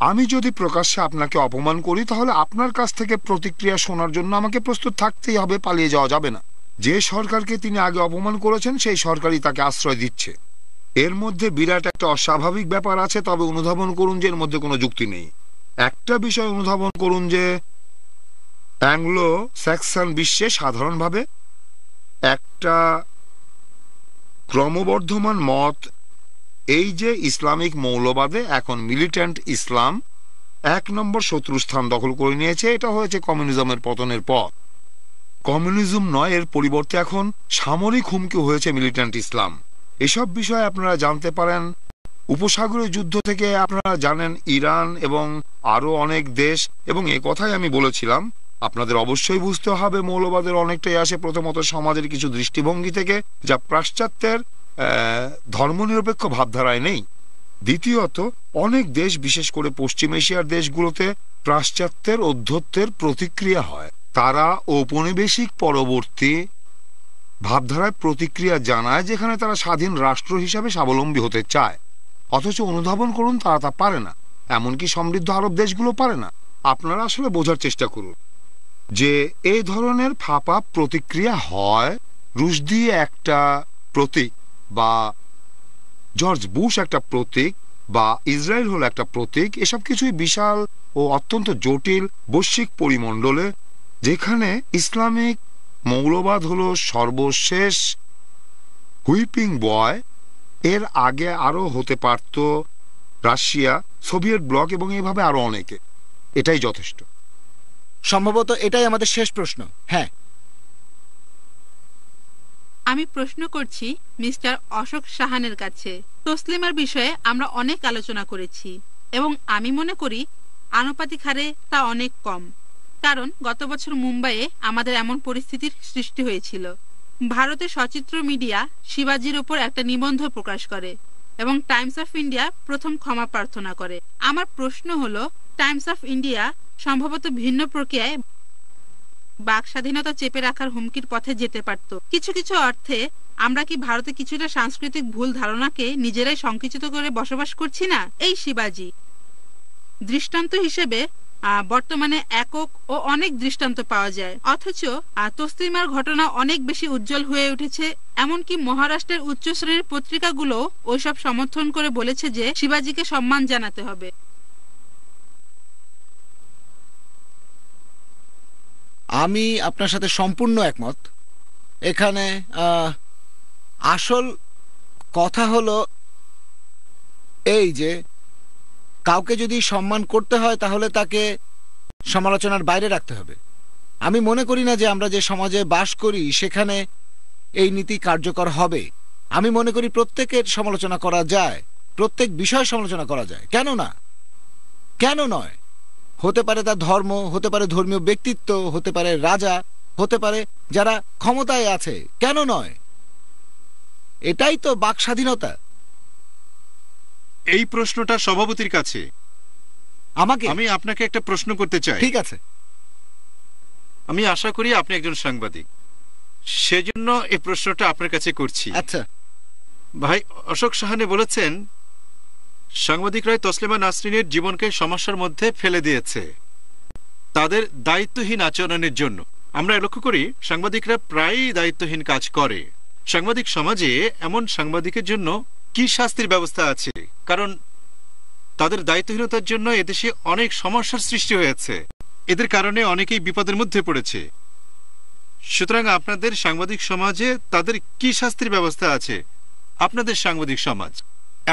Speaker 10: আমি যদি প্রকাশ্যে আপনাকে অপমান করি, তাহলে আপনার কাছ থেকে প্রতিক্রিয়া শোনার জন্য আমাকে প্রস্তুত থাকতেই হবে, পালিয়ে যাওয়া যাবে না। যে সরকারকে তিনি আগে অপমান করেছেন সেই সরকারই তাকে আশ্রয় দিচ্ছে। এর মধ্যে বিরাট একটা অস্বাভাবিক ব্যাপার আছে, তবে অনুধাবন করুন যে এর মধ্যে কোনো যুক্তি নেই। একটা বিষয় অনুধাবন করুন যে অ্যাংলো স্যাক্সন বিশ্বে সাধারণভাবে একটা ক্রমবর্ধমান মত এই যে ইসলামিক মৌলবাদে এখন মিলিট্যান্ট ইসলাম 1 নম্বর শত্রুস্থান দখল করে নিয়েছে। এটা হয়েছে কমিউনিজমের পতনের পর। কমিউনিজম নয়, এর পরিবর্তে এখন সামরিক হুমকি হয়েছে মিলিট্যান্ট ইসলাম। এসব বিষয়ে আপনারা জানতে পারেন উপসাগরীয় যুদ্ধ থেকে। আপনারা জানেন ইরান এবং আরো অনেক দেশ, এবং এ কথাই আমি বলেছিলাম আপনাদের অবশ্যই বুঝতে হবে মৌলবাদের অনেকটাই আসে প্রথমত সমাজের কিছু দৃষ্টিভঙ্গি থেকে, যা পাশ্চাত্যের ধর্মনিরপেক্ষ ভাবধারায় নেই। দ্বিতীয়ত, অনেক দেশ, বিশেষ করে পশ্চিম এশিয়ার দেশগুলোতে পাশ্চাত্যের ঔদ্ধত্যের প্রতিক্রিয়া হয়। তারা ঔপনিবেশিক পরবর্তী ভাবধারায় প্রতিক্রিয়া জানায়, যেখানে তারা স্বাধীন রাষ্ট্র হিসাবে স্বাবলম্বী হতে চায়। অথচ অনুধাবন করুন, তারা তা পারে না। এমনকি সমৃদ্ধ আরব দেশগুলো পারে না। আপনারা আসলে বোঝার চেষ্টা করুন যে এই ধরনের ফাঁপা প্রতিক্রিয়া হয়। রুশদি একটা প্রতীক, বা জর্জ বুশ একটা প্রতীক, বা ইসরায়েল হলো একটা প্রতীক। এসব কিছুই বিশাল ও অত্যন্ত জটিল বৈশ্বিক পরিমণ্ডলে, যেখানে ইসলামিক মৌলবাদ হলো সর্বশেষ হুইপিং বয়। এর আগে আরো হতে পারত রাশিয়া, সোভিয়েত ব্লক এবং এইভাবে আরো অনেকে। এটাই যথেষ্ট।
Speaker 7: সম্ভবত এটাই আমাদের শেষ প্রশ্ন। হ্যাঁ,
Speaker 9: আমি প্রশ্ন করছি মিস্টার অশোক সাহানের কাছে। তসলিমার বিষয়ে আমরা অনেক আলোচনা করেছি এবং আমি মনে করি আনুপাতিক হারে তা অনেক কম, কারণ গত বছর মুম্বাইয়ে আমাদের এমন পরিস্থিতির সৃষ্টি হয়েছিল। ভারতের সচিত্র মিডিয়া শিবাজির উপর একটা নিবন্ধ প্রকাশ করে এবং টাইমস অফ ইন্ডিয়া প্রথম ক্ষমা প্রার্থনা করে। আমার প্রশ্ন হলো, টাইমস অফ ইন্ডিয়া সম্ভবত ভিন্ন প্রক্রিয়ায় বাক স্বাধীনতা চেপে রাখার হুমকির পথে যেতে পারত। কিছু কিছু অর্থে আমরা কি ভারতে কিছুটা সাংস্কৃতিক ভুল ধারণাকে নিজেরাই সংকুচিত করে বসবাস করছি না? এই শিবাজি দৃষ্টান্ত হিসেবে বর্তমানে একক ও অনেক দৃষ্টান্ত পাওয়া যায়, অথচ তসলিমার ঘটনা অনেক বেশি উজ্জ্বল হয়ে উঠেছে। এমনকি মহারাষ্ট্রের উচ্চ শ্রেণীর পত্রিকাগুলো ওইসব সমর্থন করে বলেছে যে শিবাজিকে সম্মান জানাতে হবে।
Speaker 7: আমি আপনার সাথে সম্পূর্ণ একমত। এখানে আসল কথা হলো এই যে কাউকে যদি সম্মান করতে হয় তাহলে তাকে সমালোচনার বাইরে রাখতে হবে। আমি মনে করি না যে আমরা যে সমাজে বাস করি সেখানে এই নীতি কার্যকর হবে। আমি মনে করি প্রত্যেকের সমালোচনা করা যায়, প্রত্যেক বিষয় সমালোচনা করা যায়। কেন না? কেন নয়? হতে পারে তার ধর্ম, হতে পারে ধর্মীয় ব্যক্তিত্ব, হতে পারে রাজা, হতে পারে যারা ক্ষমতায় আছে। কেন নয়? এটাই তো বাক স্বাধীনতা।
Speaker 2: এই প্রশ্নটা সভাপতির কাছে।
Speaker 7: আমাকে?
Speaker 2: আমি আপনাকে একটা প্রশ্ন করতে চাই।
Speaker 7: ঠিক আছে।
Speaker 2: আমি আশা করি আপনি একজন সাংবাদিক, সেজন্য এই প্রশ্নটা আপনার কাছে করছি।
Speaker 7: আচ্ছা
Speaker 2: ভাই, অশোক সাহানে বলেছেন সাংবাদিকরাই তসলিমা নাসরিনের জীবনকে সমস্যার মধ্যে ফেলে দিয়েছে তাদের দায়িত্বহীন আচরণের জন্য। আমরা লক্ষ্য করি সাংবাদিকরা প্রায়ই দায়িত্বহীন কাজ করে। সাংবাদিক সমাজে এমন সাংবাদিকের জন্য কি শাস্তির ব্যবস্থা আছে? কারণ তাদের দায়িত্বহীনতার জন্য এদেশে অনেক সমস্যার সৃষ্টি হয়েছে, এদের কারণে অনেকেই বিপদের মধ্যে পড়েছে। সুতরাং আপনাদের সাংবাদিক সমাজে তাদের কি শাস্তির ব্যবস্থা আছে? আপনাদের সাংবাদিক সমাজ,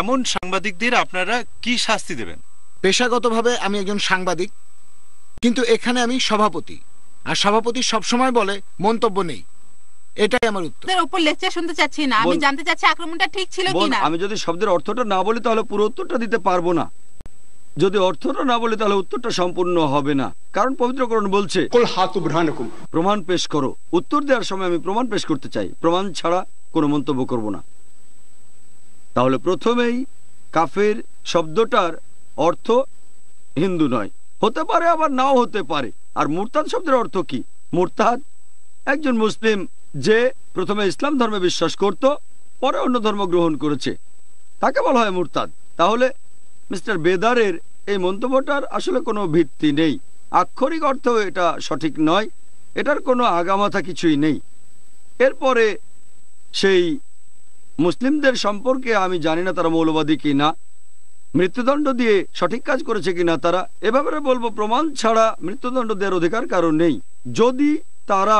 Speaker 2: এমন সাংবাদিকদের আপনারা কি শাস্তি দেবেন?
Speaker 7: পেশাগতভাবে আমি একজন সাংবাদিক, কিন্তু এখানে আমি সভাপতি, আর সভাপতি সবসময় বলে মন্তব্য নেই। এটাই আমার উত্তর।
Speaker 9: এর উপর লেকচার শুনতে চাচ্ছি না, আমি জানতে চাচ্ছি আক্রমণটা ঠিক ছিল কিনা।
Speaker 3: আমি যদি শব্দের অর্থটা না বলি তাহলে পুরো উত্তরটা দিতে পারবো না। যদি অর্থটা না বলি তাহলে উত্তরটা সম্পূর্ণ হবে না, কারণ পবিত্র কোরআন বলছে প্রমাণ পেশ করো। উত্তর দেওয়ার সময় আমি প্রমাণ পেশ করতে চাই, প্রমাণ ছাড়া কোনো মন্তব্য করব না। তাহলে প্রথমেই কাফের শব্দটার অর্থ হিন্দু নয়, হতে পারে আবার নাও হতে পারে। আর মুরতাদ শব্দের অর্থ কি? মুরতাদ একজন মুসলিম যে প্রথমে ইসলাম ধর্মে বিশ্বাস করত, পরে অন্য ধর্ম গ্রহণ করেছে, তাকে বলা হয় মুরতাদ। তাহলে মিস্টার বেদারের এই মন্তব্যটার আসলে কোনো ভিত্তি নেই, আক্ষরিক অর্থ এটা সঠিক নয়, এটার কোনো আগামাথা কিছুই নেই। এরপরে সেই মুসলিমদের সম্পর্কে আমি জানি না তারা মৌলবাদী কি না, মৃত্যুদণ্ড দিয়ে সঠিক কাজ করেছে কিনা তারা, এ ব্যাপারে বলবো প্রমাণ ছাড়া মৃত্যুদণ্ড দেওয়ার অধিকার কারণ নেই। যদি তারা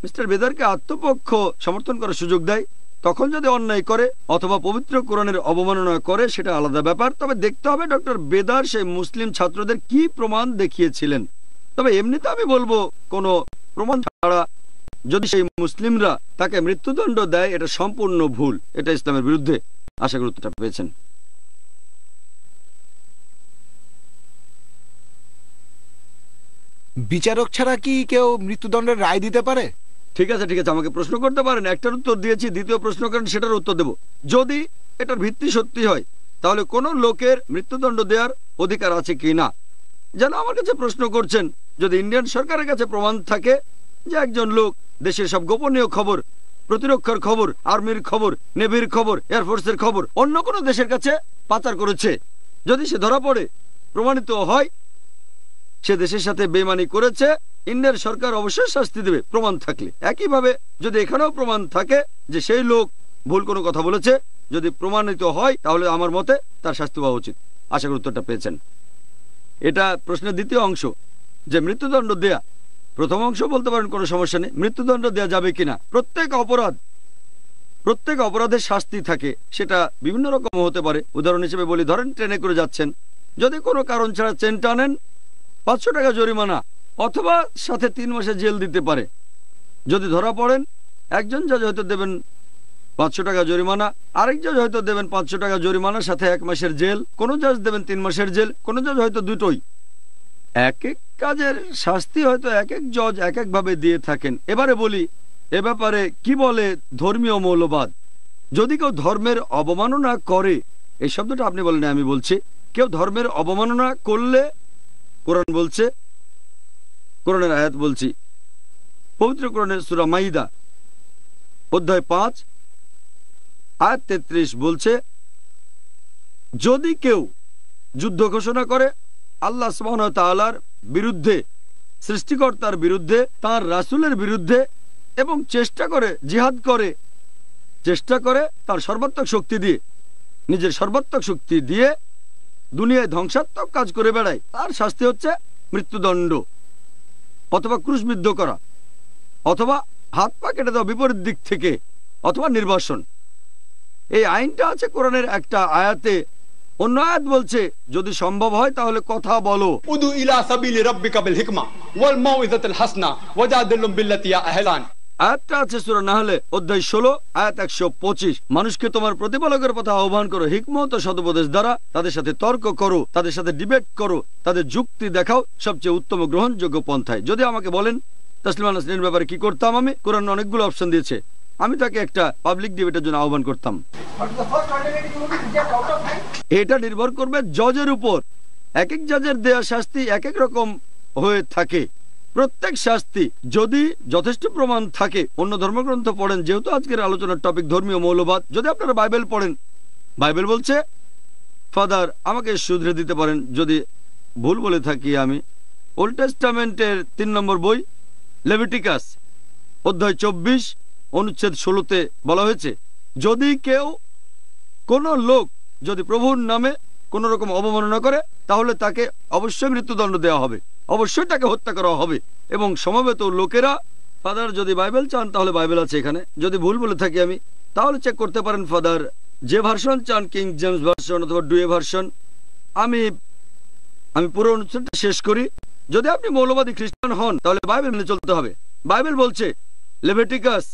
Speaker 3: মিস্টার বেদারকে আত্মপক্ষ সমর্থন করার সুযোগ দেয়, তখন যদি অন্যায় করে অথবা পবিত্র কোরআনের অবমাননা করে সেটা আলাদা ব্যাপার। তবে দেখতে হবে ডক্টর বেদার সেই মুসলিম ছাত্রদের কি প্রমাণ দেখিয়েছিলেন। তবে এমনিতে আমি বলবো কোনো প্রমাণ ছাড়া যদি সেই মুসলিমরা তাকে মৃত্যুদণ্ড দেয় এটা সম্পূর্ণ ভুল, এটা ইসলামের বিরুদ্ধে। আশা করি উত্তরটা পেয়েছেন।
Speaker 7: বিচারক ছাড়া কি কেউ মৃত্যুদণ্ডের রায় দিতে পারে?
Speaker 3: ঠিক আছে ঠিক আছে, আমাকে প্রশ্ন করতে পারেন, একটার উত্তর দিয়েছি, দ্বিতীয় প্রশ্ন করেন সেটার উত্তর দেব। যদি এটার ভিত্তি সত্যি হয় তাহলে কোন লোকের মৃত্যুদণ্ড দেওয়ার অধিকার আছে কি না। যেন আমার কাছে প্রশ্ন করছেন, যদি ইন্ডিয়ান সরকারের কাছে প্রমাণ থাকে যে একজন লোক দেশের সব গোপনীয় খবর, প্রতিরক্ষার খবর, আর্মির খবর, নেভির খবর, এয়ারফোর্সের খবর অন্য কোনো দেশের কাছে পাচার করেছে, যদি সে ধরা পড়ে প্রমাণিত হয় সে দেশের সাথে বেইমানি করেছে, ইন্ডিয়ার সরকার অবশ্যই শাস্তি দেবে প্রমাণ থাকলে। একইভাবে যদি এখানেও প্রমাণ থাকে যে সেই লোক ভুল কোনো কথা বলেছে, যদি প্রমাণিত হয় তাহলে আমার মতে তার শাস্তি হওয়া উচিত। আশা করি উত্তরটা পেয়েছেন। এটা প্রশ্নের দ্বিতীয় অংশ, যে মৃত্যুদণ্ড দেয়া। প্রথম অংশ বলতে পারেন কোনো সমস্যা নেই, মৃত্যুদণ্ড দেয়া যাবে কিনা। প্রত্যেক অপরাধের শাস্তি থাকে, সেটা বিভিন্ন রকম হতে পারে। উদাহরণ হিসেবে বলি, ধরেন ট্রেনে করে যাচ্ছেন, যদি কোনো কারণ ছাড়া চেন টানেন 500 টাকা জরিমানা অথবা সাথে 3 মাসের জেল দিতে পারে। যদি ধরা পড়েন, একজন জজ হয়তো দেবেন 500 টাকা জরিমানা, আরেক জজ হয়তো দেবেন 500 টাকা জরিমানা সাথে 1 মাসের জেল, কোন জজ দেবেন 3 মাসের জেল, কোন জজ হয়তো দুটোই। এক এক কাজের শাস্তি হয়তো এক এক জজ এক এক ভাবে দিয়ে থাকেন। এবারে বলি এ ব্যাপারে কি বলে ধর্মীয় মৌলবাদ। যদি কেউ ধর্মের অবমাননা করে, এই শব্দটা আপনি বলেন আমি বলছি, কেউ ধর্মের অবমাননা করলে কোরআন বলছে, কোরআনের আয়াত বলছি, পবিত্র কোরআনের সূরা মাইদা অধ্যায় 5 আয়াত 33 বলছে, যদি কেউ যুদ্ধ ঘোষণা করে আল্লাহ সুবহানাহু ওয়া তাআলার বিরুদ্ধে, সৃষ্টিকর্তার বিরুদ্ধে, তার রাসূলের বিরুদ্ধে, এবং চেষ্টা করে জিহাদ করে, চেষ্টা করে তার সর্বাত্মক শক্তি দিয়ে, নিজের সর্বাত্মক শক্তি দিয়ে দুনিয়ায় ধ্বংসাত্মক কাজ করে বেড়ায়, তার শাস্তি হচ্ছে মৃত্যুদণ্ড অথবা ক্রুশবিদ্ধ করা অথবা হাত পা কেটে দেওয়া বিপরীত দিক থেকে অথবা নির্বাসন। এই আইনটা আছে কোরআনের একটা আয়াতে। অন্য আয়াত বলছে যদি সম্ভব হয় তাহলে কথা বলো,
Speaker 11: উদু ইলা সাবিলি রাব্বিকা বিল হিকমা ওয়াল মাউইযাতিল হাসনা ওয়াজাদিলুম বিল্লাতি হিয়া আহলান।
Speaker 3: আয়াতটা আছে সূরা নাহলে অধ্যায় 16 আয়াত 125। মানুষকে তোমার প্রতিপালকের পথে আহ্বান করো হিকমত ও সদুপদেশ দ্বারা, তাদের সাথে তর্ক করো, তাদের সাথে ডিবেট করো, তাদের যুক্তি দেখাও সবচেয়ে উত্তম গ্রহণযোগ্য পন্থায়। যদি আমাকে বলেন তাসলিমা নাসরিনের ব্যাপারে কি করতাম আমি, কোরআন অনেকগুলো অপশন দিয়েছে। আমি তাকে একটা পাবলিক ডিবেটের জন্য আহ্বান করতাম। এটা নির্ভর করবে জজের উপর। এক এক জজের দেয়া শাস্তি এক এক রকম হয়ে থাকে। প্রত্যেক শাস্তি যদি যথেষ্ট প্রমাণ থাকে, অন্য ধর্মগ্রন্থ পড়েন, যেহেতু আজকের আলোচনার টপিক ধর্মীয় মৌলবাদ, যদি আপনারা বাইবেল পড়েন, বাইবেল বলছে ফাদার আমাকে শুধরে দিতে পারেন যদি ভুল বলে থাকি আমি, ওল্ড টেস্টামেন্টের 3 নম্বর বই লেভিটিকাস অধ্যায় 24 অনুচ্ছেদ 16-তে বলা হয়েছে, যদি কেউ কোনো লোক যদি প্রভুর নামে কোন রকম অবমাননা করে তাহলে তাকে অবশ্যই মৃত্যুদণ্ড দেওয়া হবে, অবশ্যই তাকে হত্যা করা হবে। এবং সমবেত লোকেরা, ফাদার যদি বাইবেল চান তাহলে বাইবেল আছে এখানে, যদি ভুল বলে থাকি আমি তাহলে চেক করতে পারেন ফাদার, যে ভার্সন চান, কিং জেমস ভার্সন অথবা ডুয়ে ভার্সন। আমি পুরো অনুষ্ঠানটা শেষ করি। যদি আপনি মৌলবাদী খ্রিস্টান হন তাহলে বাইবেল মেনে চলতে হবে। বাইবেল বলছে লেভিটিকাস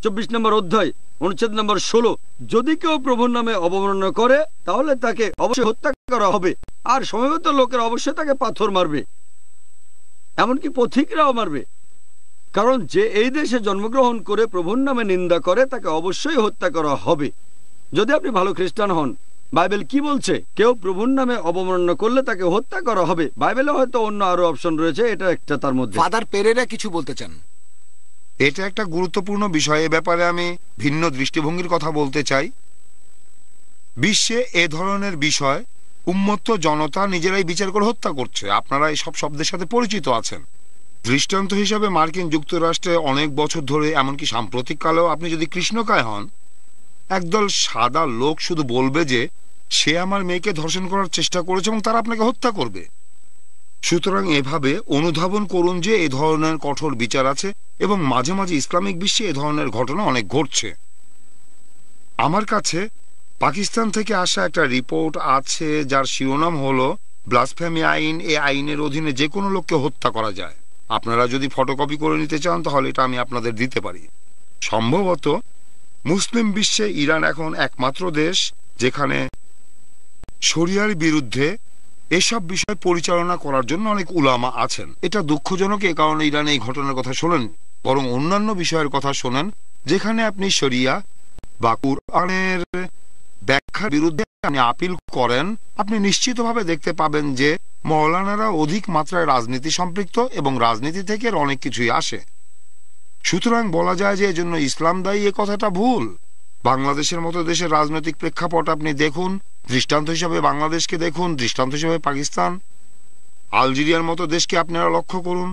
Speaker 3: 24 নম্বর অধ্যায় অনুচ্ছেদ নম্বর 16, যদি কেউ প্রভুর নামে অবমাননা করে তাহলে তাকে অবশ্যই হত্যা করা হবে, আর সমবেত লোকেরা অবশ্যই তাকে পাথর মারবে, এমনকি পথিকরাও মারবে। কারণ যে এই দেশে জন্মগ্রহণ করে প্রভুর নামে নিন্দা করে তাকে অবশ্যই হত্যা করা হবে। যদি আপনি ভালো খ্রিস্টান হন, বাইবেল কি বলছে? কেউ প্রভুর নামে অবমাননা করলে তাকে হত্যা করা হবে। বাইবেলে হয়তো অন্য আরো অপশন রয়েছে, এটা একটা তার মধ্যে।
Speaker 7: ফাদার পেরেরা কিছু বলতে চান?
Speaker 10: এটা একটা গুরুত্বপূর্ণ বিষয়। এ ব্যাপারে আমি ভিন্ন দৃষ্টিভঙ্গির কথা বলতে চাই। বিশ্বে এ ধরনের বিষয় উন্মত্ত জনতা নিজেরাই বিচার করে হত্যা করছে। আপনারা এই সব শব্দের সাথে পরিচিত আছেন। দৃষ্টান্ত হিসাবে মার্কিন যুক্তরাষ্ট্রে অনেক বছর ধরে, এমনকি সাম্প্রতিক কালেও, আপনি যদি কৃষ্ণকায় হন, একদল সাদা লোক শুধু বলবে যে সে আমার মেয়েকে ধর্ষণ করার চেষ্টা করেছে এবং তারা আপনাকে হত্যা করবে। সুতরাং এভাবে অনুধাবন করুন যে এ ধরনের কঠোর বিচার আছে এবং মাঝে মাঝে ইসলামিক বিশ্বে এ ধরনের ঘটনা অনেক ঘটছে। আমার কাছে পাকিস্তান থেকে আসা একটা রিপোর্ট আছে যার শিরোনাম হলো ব্লাসফেমি আইন। এই আইনের অধীনে যে কোনো লোককে হত্যা করা যায়। আপনারা যদি ফটোকপি করে নিতে চান তাহলে এটা আমি আপনাদের দিতে পারি। সম্ভবত মুসলিম বিশ্বে ইরান এখন একমাত্র দেশ যেখানে শরিয়ার বিরুদ্ধে এসব বিষয় পরিচালনা করার জন্য অনেক উলামা আছেন। এটা দুঃখজনক, এ কারণে ইরানে এই ঘটনার কথা শোনেন, বরং অন্যান্য বিষয়ের কথা শোনেন যেখানে আপনি শরিয়া বা কুরআনের ব্যাখ্যার বিরুদ্ধে আপনি আপিল করেন। আপনি নিশ্চিতভাবে দেখতে পাবেন যে মৌলানারা অধিক মাত্রায় রাজনীতি সম্পৃক্ত এবং রাজনীতি থেকে অনেক কিছুই আসে। সুতরাং বলা যায় যে এজন্য ইসলাম দায়ী, এ কথাটা ভুল। বাংলাদেশের মতো দেশের রাজনৈতিক প্রেক্ষাপট আপনি দেখুন, দৃষ্টান্ত হিসাবে বাংলাদেশকে দেখুন, দৃষ্টান্ত হিসাবে পাকিস্তান, আলজেরিয়ার মতো দেশকে আপনারা লক্ষ্য করুন।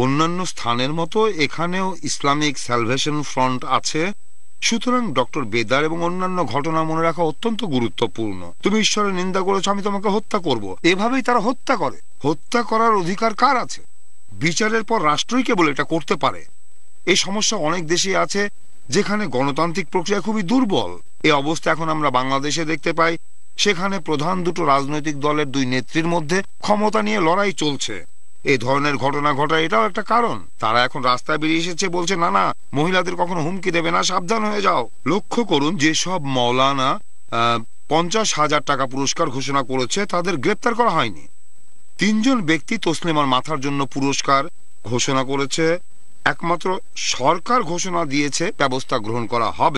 Speaker 10: অন্যান্য স্থানের মতো এখানেও ইসলামিক স্যালভেশন ফ্রন্ট আছে। সুতরাং ডক্টর বেদার এবং অন্যান্য ঘটনা মনে রাখা অত্যন্ত গুরুত্বপূর্ণ। তুমি ঈশ্বরের নিন্দা করেছো, আমি তোমাকে হত্যা করব, এভাবেই তারা হত্যা করে। হত্যা করার অধিকার কার আছে? বিচারের পর রাষ্ট্রই কেবল এটা করতে পারে। এই সমস্যা অনেক দেশে আছে যেখানে গণতান্ত্রিক প্রক্রিয়া খুবই দুর্বল। এই অবস্থা এখন আমরা বাংলাদেশে দেখতে পাই। সেখানে প্রধান দুটো রাজনৈতিক দলের দুই নেত্রীর মধ্যে ক্ষমতা নিয়ে লড়াই চলছে। এই ধরনের ঘটনা ঘটায় এটাও একটা কারণ। তারা এখন রাস্তায় বেরিয়ে এসেছে, বলছে না না, মহিলাদের কখনো হুমকি দেবে না, সাবধান হয়ে যাও। লক্ষ্য করুন, যেসব মৌলানা 50,000 টাকা পুরস্কার ঘোষণা করেছে তাদের গ্রেপ্তার করা হয়নি। 3 জন ব্যক্তি তসলিমার মাথার জন্য পুরস্কার ঘোষণা করেছে। একমাত্র সরকার ঘোষণা দিয়েছে ব্যবস্থা গ্রহণ করা হবে।